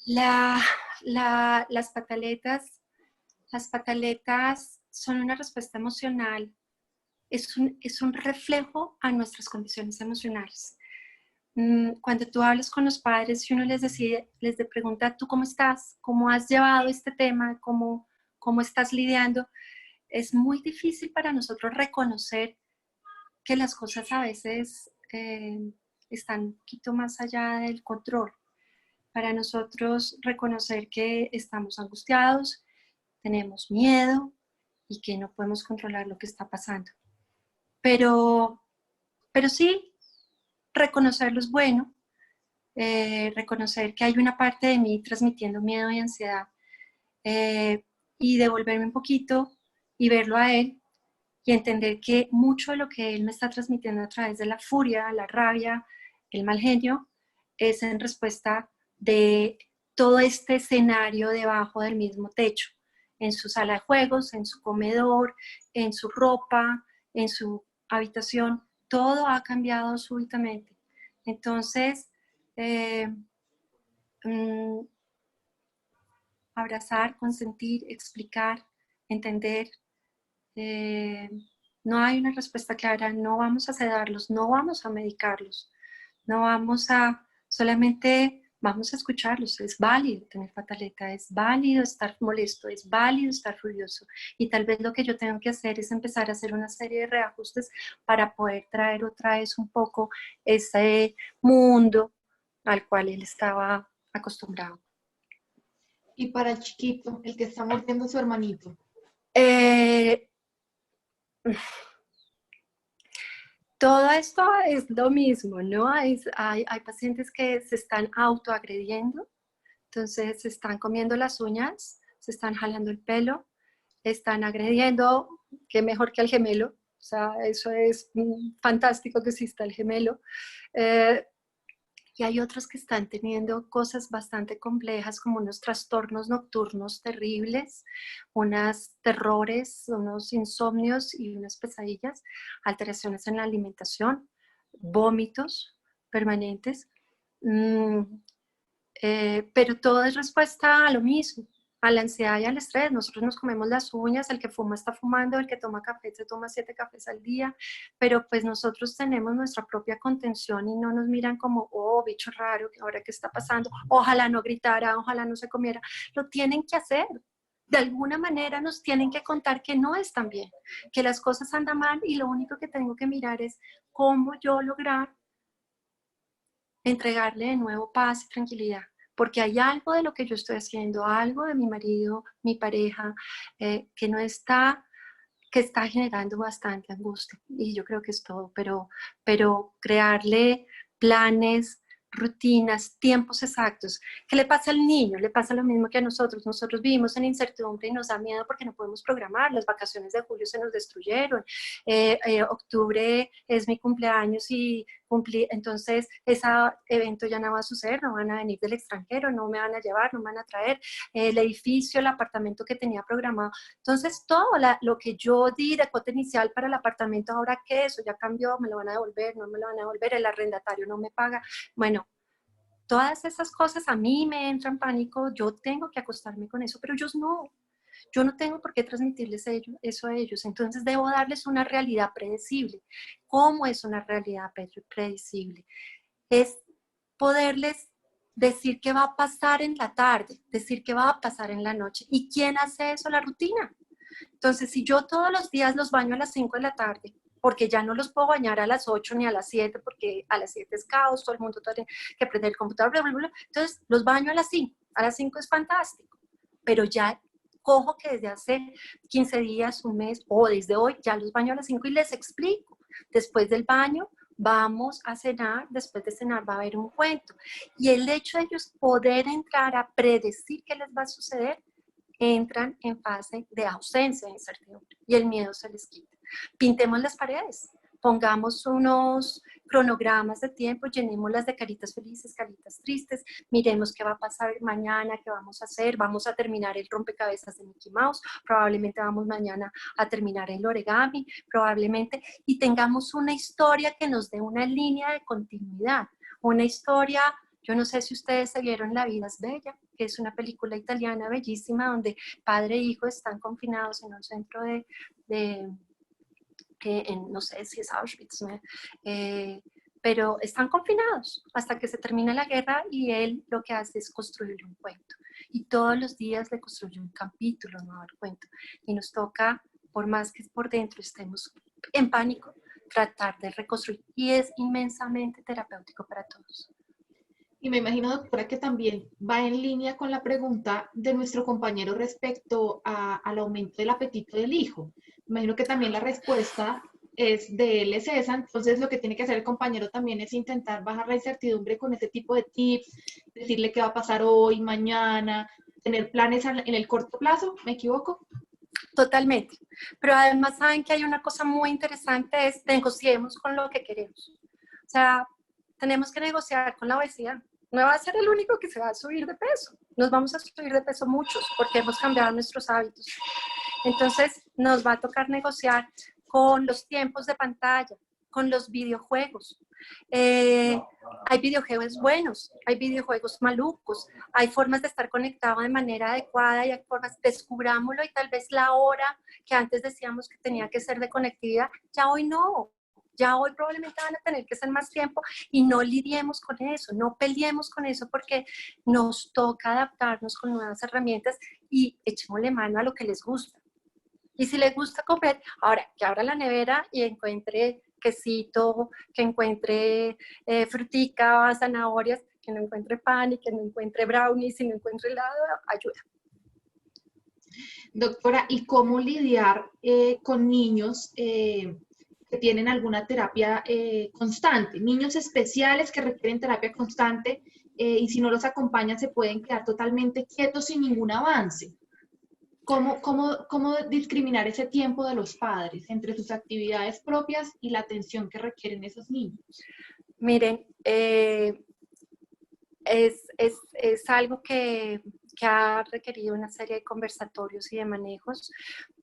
Las pataletas son una respuesta emocional, es un reflejo a nuestras condiciones emocionales. Cuando tú hablas con los padres y uno les pregunta, ¿tú cómo estás? ¿Cómo has llevado este tema? ¿Cómo estás lidiando? Es muy difícil para nosotros reconocer que las cosas a veces están un poquito más allá del control. Para nosotros reconocer que estamos angustiados, tenemos miedo y que no podemos controlar lo que está pasando. Pero sí, reconocerlo es bueno, reconocer que hay una parte de mí transmitiendo miedo y ansiedad y devolverme un poquito y verlo a él y entender que mucho de lo que él me está transmitiendo a través de la furia, la rabia, el mal genio, es en respuesta de todo este escenario debajo del mismo techo, en su sala de juegos, en su comedor, en su ropa, en su habitación, todo ha cambiado súbitamente. Entonces, abrazar, consentir, explicar, entender. No hay una respuesta clara, no vamos a sedarlos, no vamos a medicarlos, no vamos a, solamente vamos a escucharlos. Es válido tener pataleta, es válido estar molesto, es válido estar furioso. Y tal vez lo que yo tengo que hacer es empezar a hacer una serie de reajustes para poder traer otra vez un poco ese mundo al cual él estaba acostumbrado. Y para el chiquito, el que está mordiendo a su hermanito. Todo esto es lo mismo, ¿no? Hay pacientes que se están autoagrediendo, entonces se están comiendo las uñas, se están jalando el pelo, están agrediendo, que mejor que al gemelo, o sea, eso es fantástico que exista el gemelo. Y hay otros que están teniendo cosas bastante complejas como unos trastornos nocturnos terribles, unos terrores, unos insomnios y unas pesadillas, alteraciones en la alimentación, vómitos permanentes. Pero todo es respuesta a lo mismo, a la ansiedad y al estrés. Nosotros nos comemos las uñas, el que fuma está fumando, el que toma café se toma 7 cafés al día, pero pues nosotros tenemos nuestra propia contención y no nos miran como, oh, bicho raro, ahora qué está pasando, ojalá no gritara, ojalá no se comiera. Lo tienen que hacer. De alguna manera nos tienen que contar que no están bien, que las cosas andan mal y lo único que tengo que mirar es cómo yo lograr entregarle de nuevo paz y tranquilidad, porque hay algo de lo que yo estoy haciendo, algo de mi marido, mi pareja, que no está, que está generando bastante angustia, y yo creo que es todo, pero crearle planes, rutinas, tiempos exactos. ¿Qué le pasa al niño? Le pasa lo mismo que a nosotros. Nosotros vivimos en incertidumbre y nos da miedo porque no podemos programar. Las vacaciones de julio se nos destruyeron. Octubre es mi cumpleaños y entonces ese evento ya no va a suceder, no van a venir del extranjero, no me van a llevar, no me van a traer. El edificio, el apartamento que tenía programado. Entonces todo lo que yo di de cuota inicial para el apartamento, ahora que eso ya cambió, me lo van a devolver, no me lo van a devolver, el arrendatario no me paga. Bueno, todas esas cosas a mí me entran pánico, yo tengo que acostarme con eso, pero ellos no. Yo no tengo por qué transmitirles eso a ellos, entonces debo darles una realidad predecible. ¿Cómo es una realidad predecible? Es poderles decir qué va a pasar en la tarde, decir qué va a pasar en la noche. ¿Y quién hace eso? La rutina. Entonces, si yo todos los días los baño a las 5 de la tarde, porque ya no los puedo bañar a las 8 ni a las 7, porque a las 7 es caos, todo el mundo tiene que prender el computador, bla, bla, bla. Entonces los baño a las 5. A las 5 es fantástico, pero ya cojo que desde hace 15 días, un mes, o desde hoy, ya los baño a las 5 y les explico. Después del baño, vamos a cenar, después de cenar va a haber un cuento. Y el hecho de ellos poder entrar a predecir qué les va a suceder, entran en fase de ausencia de incertidumbre y el miedo se les quita. Pintemos las paredes, pongamos unos cronogramas de tiempo, llenémoslas de caritas felices, caritas tristes, miremos qué va a pasar mañana, qué vamos a hacer, vamos a terminar el rompecabezas de Mickey Mouse, probablemente vamos mañana a terminar el origami, probablemente, y tengamos una historia que nos dé una línea de continuidad, una historia. Yo no sé si ustedes se vieron La vida es bella, que es una película italiana bellísima donde padre e hijo están confinados en un centro no sé si es Auschwitz, ¿no? Pero están confinados hasta que se termina la guerra y él lo que hace es construir un cuento. Y todos los días le construye un capítulo nuevo al cuento. Y nos toca, por más que por dentro estemos en pánico, tratar de reconstruir. Y es inmensamente terapéutico para todos. Y me imagino, doctora, que también va en línea con la pregunta de nuestro compañero respecto al aumento del apetito del hijo. Me imagino que también la respuesta de él es esa, entonces lo que tiene que hacer el compañero también es intentar bajar la incertidumbre con ese tipo de tips, decirle qué va a pasar hoy, mañana, tener planes en el corto plazo, ¿me equivoco? Totalmente, pero además saben que hay una cosa muy interesante, es negociemos con lo que queremos. O sea, tenemos que negociar con la obesidad. No va a ser el único que se va a subir de peso. Nos vamos a subir de peso muchos porque hemos cambiado nuestros hábitos. Entonces, nos va a tocar negociar con los tiempos de pantalla, con los videojuegos. Hay videojuegos buenos, hay videojuegos malucos, hay formas de estar conectado de manera adecuada y hay formas, descubrámoslo y tal vez la hora que antes decíamos que tenía que ser de conectividad, ya hoy no. Ya hoy probablemente van a tener que ser más tiempo y no lidiemos con eso, no peleemos con eso porque nos toca adaptarnos con nuevas herramientas y echémosle mano a lo que les gusta. Y si les gusta comer, ahora que abra la nevera y encuentre quesito, que encuentre frutica, zanahorias, que no encuentre pan y que no encuentre brownies y no encuentre helado, ayuda. Doctora, ¿y cómo lidiar con niños que tienen alguna terapia constante? Niños especiales que requieren terapia constante y si no los acompañan se pueden quedar totalmente quietos sin ningún avance. ¿Cómo discriminar ese tiempo de los padres entre sus actividades propias y la atención que requieren esos niños? Miren, es algo que ha requerido una serie de conversatorios y de manejos.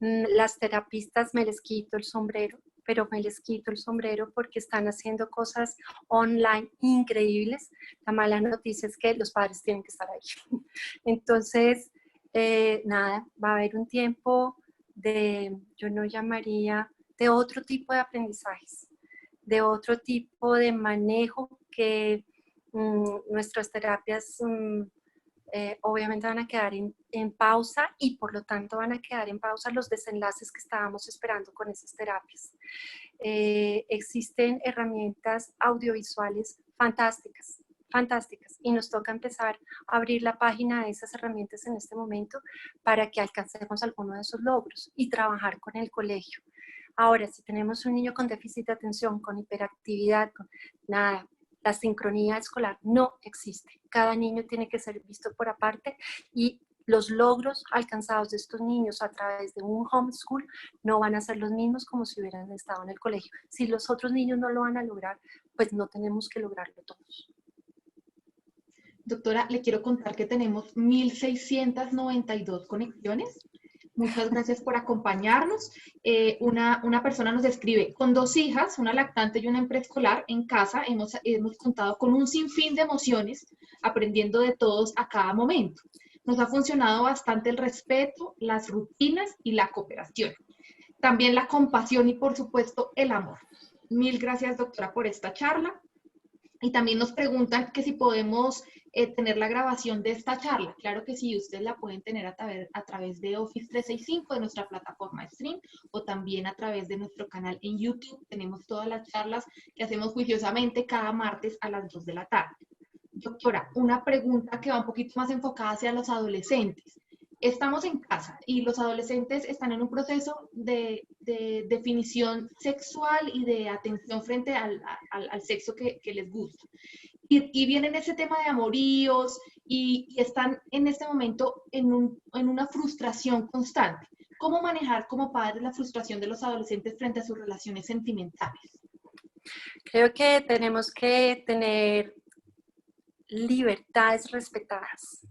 Las terapistas me les quito el sombrero, pero me les quito el sombrero porque están haciendo cosas online increíbles. La mala noticia es que los padres tienen que estar ahí. Entonces, nada, va a haber un tiempo yo no llamaría, de otro tipo de aprendizajes, de otro tipo de manejo que nuestras terapias obviamente van a quedar en pausa y por lo tanto van a quedar en pausa los desenlaces que estábamos esperando con esas terapias. Existen herramientas audiovisuales fantásticas y nos toca empezar a abrir la página de esas herramientas en este momento para que alcancemos alguno de esos logros y trabajar con el colegio. Ahora, si tenemos un niño con déficit de atención, con hiperactividad, nada, la sincronía escolar no existe. Cada niño tiene que ser visto por aparte y los logros alcanzados de estos niños a través de un homeschool no van a ser los mismos como si hubieran estado en el colegio. Si los otros niños no lo van a lograr, pues no tenemos que lograrlo todos. Doctora, le quiero contar que tenemos 1.692 conexiones. Muchas gracias por acompañarnos. Una persona nos escribe, con 2 hijas, una lactante y una en preescolar, en casa hemos contado con un sinfín de emociones, aprendiendo de todos a cada momento. Nos ha funcionado bastante el respeto, las rutinas y la cooperación. También la compasión y, por supuesto, el amor. Mil gracias, doctora, por esta charla. Y también nos preguntan que si podemos tener la grabación de esta charla. Claro que sí, ustedes la pueden tener a través de Office 365, de nuestra plataforma Stream, o también a través de nuestro canal en YouTube. Tenemos todas las charlas que hacemos juiciosamente cada martes a las 2 de la tarde. Doctora, una pregunta que va un poquito más enfocada hacia los adolescentes. Estamos en casa y los adolescentes están en un proceso de definición sexual y de atención frente al sexo que les gusta. Y vienen ese tema de amoríos y están en este momento en una frustración constante. ¿Cómo manejar como padres la frustración de los adolescentes frente a sus relaciones sentimentales? Creo que tenemos que tener libertades respetadas.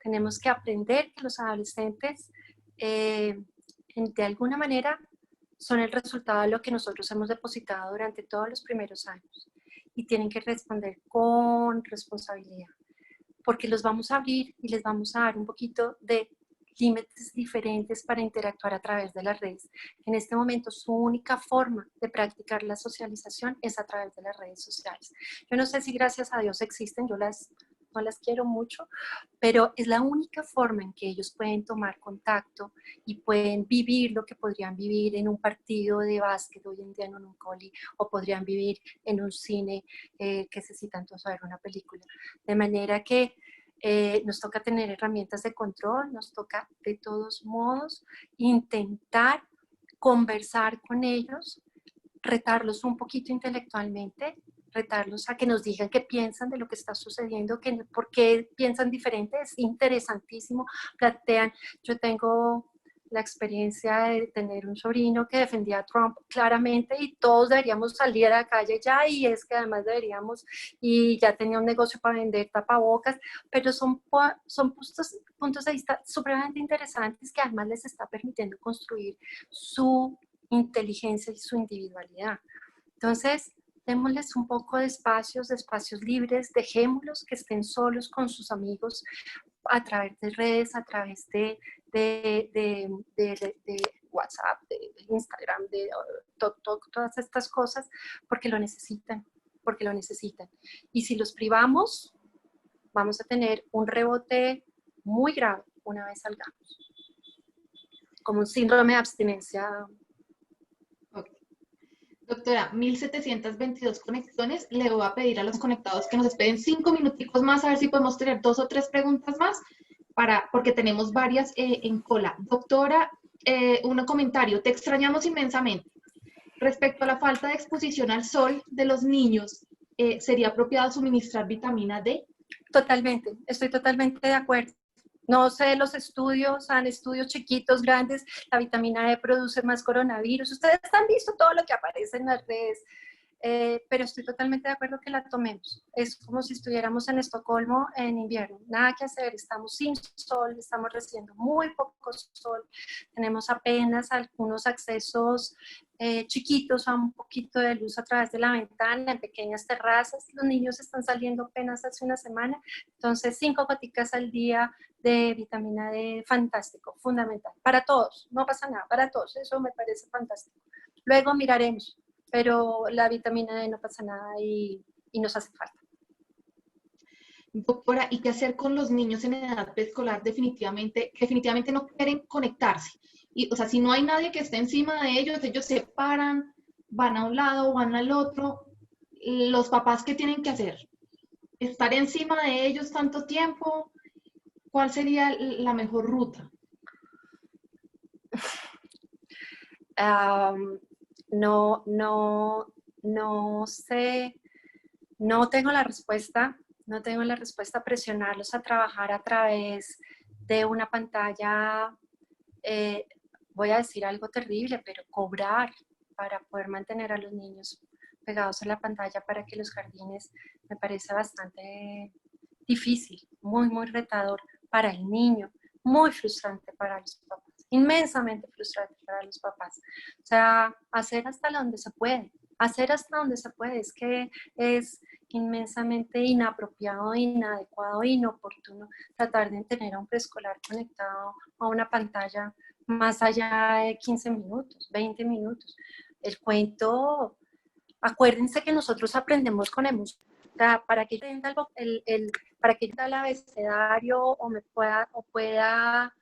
Tenemos que aprender que los adolescentes de alguna manera son el resultado de lo que nosotros hemos depositado durante todos los primeros años y tienen que responder con responsabilidad, porque los vamos a abrir y les vamos a dar un poquito de límites diferentes para interactuar a través de las redes. En este momento su única forma de practicar la socialización es a través de las redes sociales. Yo no sé si gracias a Dios existen, yo no las quiero mucho, pero es la única forma en que ellos pueden tomar contacto y pueden vivir lo que podrían vivir en un partido de básquet hoy en día en un coli, o podrían vivir en un cine que se citan todos a ver una película. De manera que nos toca tener herramientas de control, nos toca de todos modos intentar conversar con ellos, retarlos un poquito intelectualmente, retarlos a que nos digan qué piensan de lo que está sucediendo, por qué piensan diferente. Es interesantísimo, plantean. Yo tengo la experiencia de tener un sobrino que defendía a Trump claramente y todos deberíamos salir a la calle ya, y es que además deberíamos, y ya tenía un negocio para vender tapabocas, pero son puntos de vista supremamente interesantes que además les está permitiendo construir su inteligencia y su individualidad. Entonces, démosles un poco de espacios libres, dejémoslos que estén solos con sus amigos a través de redes, a través de WhatsApp, de Instagram, de todas estas cosas, porque lo necesitan. Y si los privamos, vamos a tener un rebote muy grave una vez salgamos, como un síndrome de abstinencia. Doctora, 1722 conexiones. Le voy a pedir a los conectados que nos esperen 5 minuticos más, a ver si podemos tener 2 o 3 preguntas más, porque tenemos varias en cola. Doctora, un comentario. Te extrañamos inmensamente. Respecto a la falta de exposición al sol de los niños, ¿sería apropiado suministrar vitamina D? Totalmente, estoy totalmente de acuerdo. No sé los estudios, estudios chiquitos, grandes, la vitamina D produce más coronavirus. Ustedes han visto todo lo que aparece en las redes, pero estoy totalmente de acuerdo que la tomemos. Es como si estuviéramos en Estocolmo en invierno. Nada que hacer, estamos sin sol, estamos recibiendo muy poco sol, tenemos apenas algunos accesos chiquitos a un poquito de luz a través de la ventana, en pequeñas terrazas. Los niños están saliendo apenas hace una semana, entonces 5 goticas al día de vitamina D, fantástico, fundamental, para todos, no pasa nada, para todos, eso me parece fantástico. Luego miraremos, pero la vitamina D no pasa nada y nos hace falta. Doctora, ¿y qué hacer con los niños en edad preescolar que definitivamente no quieren conectarse? Y, o sea, si no hay nadie que esté encima de ellos se paran, van a un lado, van al otro. ¿Los papás qué tienen que hacer? ¿Estar encima de ellos tanto tiempo? ¿Cuál sería la mejor ruta? No sé, no tengo la respuesta. No tengo la respuesta. Presionarlos a trabajar a través de una pantalla, voy a decir algo terrible, pero cobrar para poder mantener a los niños pegados a la pantalla para que los jardines, me parece bastante difícil, muy, muy retador para el niño, muy frustrante para los papás, inmensamente frustrante para los papás. O sea, hacer hasta donde se puede. Es que es inmensamente inapropiado, inadecuado, inoportuno tratar de tener a un preescolar conectado a una pantalla más allá de 15 minutos, 20 minutos. El cuento, acuérdense que nosotros aprendemos con emoción. O sea, para que yo entienda para que yo entienda el abecedario o pueda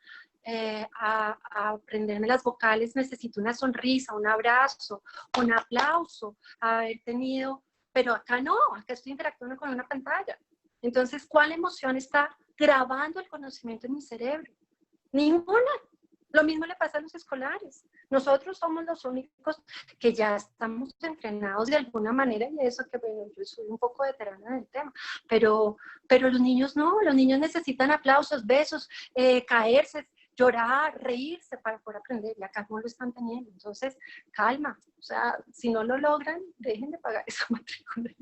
a aprenderme las vocales, necesito una sonrisa, un abrazo, un aplauso, haber tenido, pero acá no, acá estoy interactuando con una pantalla. Entonces, ¿cuál emoción está grabando el conocimiento en mi cerebro? Ninguna. Lo mismo le pasa a los escolares. Nosotros somos los únicos que ya estamos entrenados de alguna manera, y eso que, bueno, yo soy un poco veterana del tema, pero los niños no, los niños necesitan aplausos, besos, caerse, llorar, reírse para poder aprender, y acá no lo están teniendo. Entonces, calma, o sea, si no lo logran, dejen de pagar esa matrícula.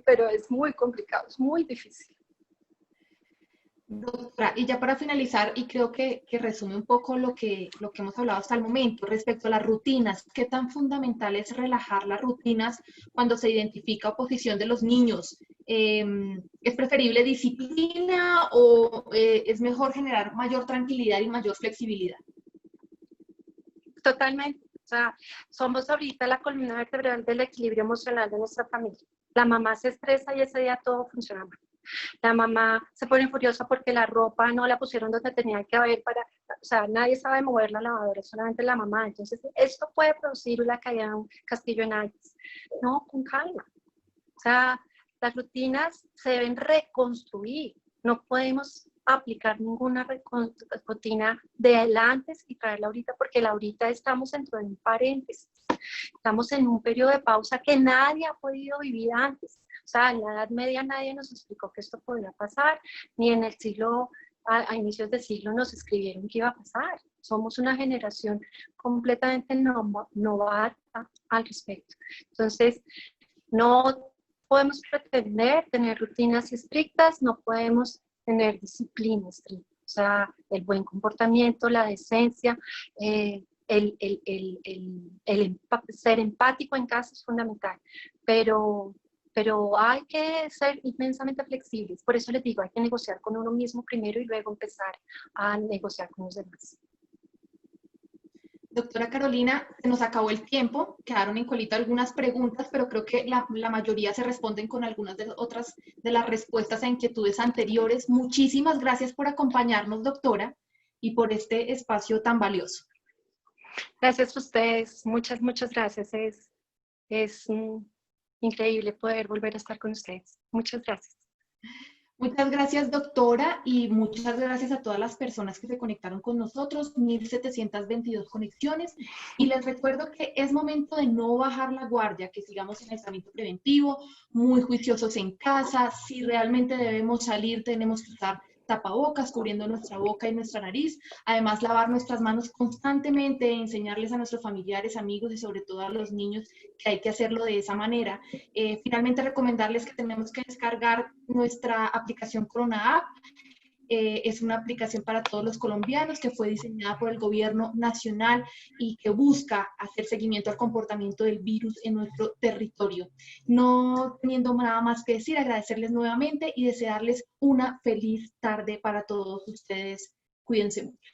Pero es muy complicado, es muy difícil. Doctora, y ya para finalizar, y creo que resume un poco lo que hemos hablado hasta el momento respecto a las rutinas, ¿qué tan fundamental es relajar las rutinas cuando se identifica oposición de los niños? ¿Es preferible disciplina o es mejor generar mayor tranquilidad y mayor flexibilidad? Totalmente. O sea, somos ahorita la columna vertebral del equilibrio emocional de nuestra familia. La mamá se estresa y ese día todo funciona mal. La mamá se pone furiosa porque la ropa no la pusieron donde tenía que haber o sea, nadie sabe mover la lavadora, solamente la mamá. Entonces, esto puede producir la caída de un castillo en naipes. No, con calma. O sea, las rutinas se deben reconstruir. No podemos aplicar ninguna rutina del antes y traerla ahorita, porque la ahorita estamos dentro de un paréntesis. Estamos en un periodo de pausa que nadie ha podido vivir antes. O sea, en la Edad Media nadie nos explicó que esto podía pasar, ni en el siglo, a inicios del siglo nos escribieron que iba a pasar. Somos una generación completamente novata al respecto. Entonces, no podemos pretender tener rutinas estrictas, no podemos tener disciplina estricta. O sea, el buen comportamiento, la decencia, ser empático en casa es fundamental, pero hay que ser inmensamente flexibles. Por eso les digo, hay que negociar con uno mismo primero y luego empezar a negociar con los demás. Doctora Carolina, se nos acabó el tiempo, quedaron en colita algunas preguntas, pero creo que la mayoría se responden con algunas de otras de las respuestas a inquietudes anteriores. Muchísimas gracias por acompañarnos, doctora, y por este espacio tan valioso. Gracias a ustedes, muchas gracias. Es increíble poder volver a estar con ustedes. Muchas gracias. Muchas gracias, doctora, y muchas gracias a todas las personas que se conectaron con nosotros, 1722 conexiones, y les recuerdo que es momento de no bajar la guardia, que sigamos en aislamiento preventivo, muy juiciosos en casa. Si realmente debemos salir, tenemos que usar tapabocas, cubriendo nuestra boca y nuestra nariz, además lavar nuestras manos constantemente, enseñarles a nuestros familiares, amigos y sobre todo a los niños que hay que hacerlo de esa manera. Finalmente, recomendarles que tenemos que descargar nuestra aplicación Corona App. Es una aplicación para todos los colombianos que fue diseñada por el gobierno nacional y que busca hacer seguimiento al comportamiento del virus en nuestro territorio. No teniendo nada más que decir, agradecerles nuevamente y desearles una feliz tarde para todos ustedes. Cuídense mucho.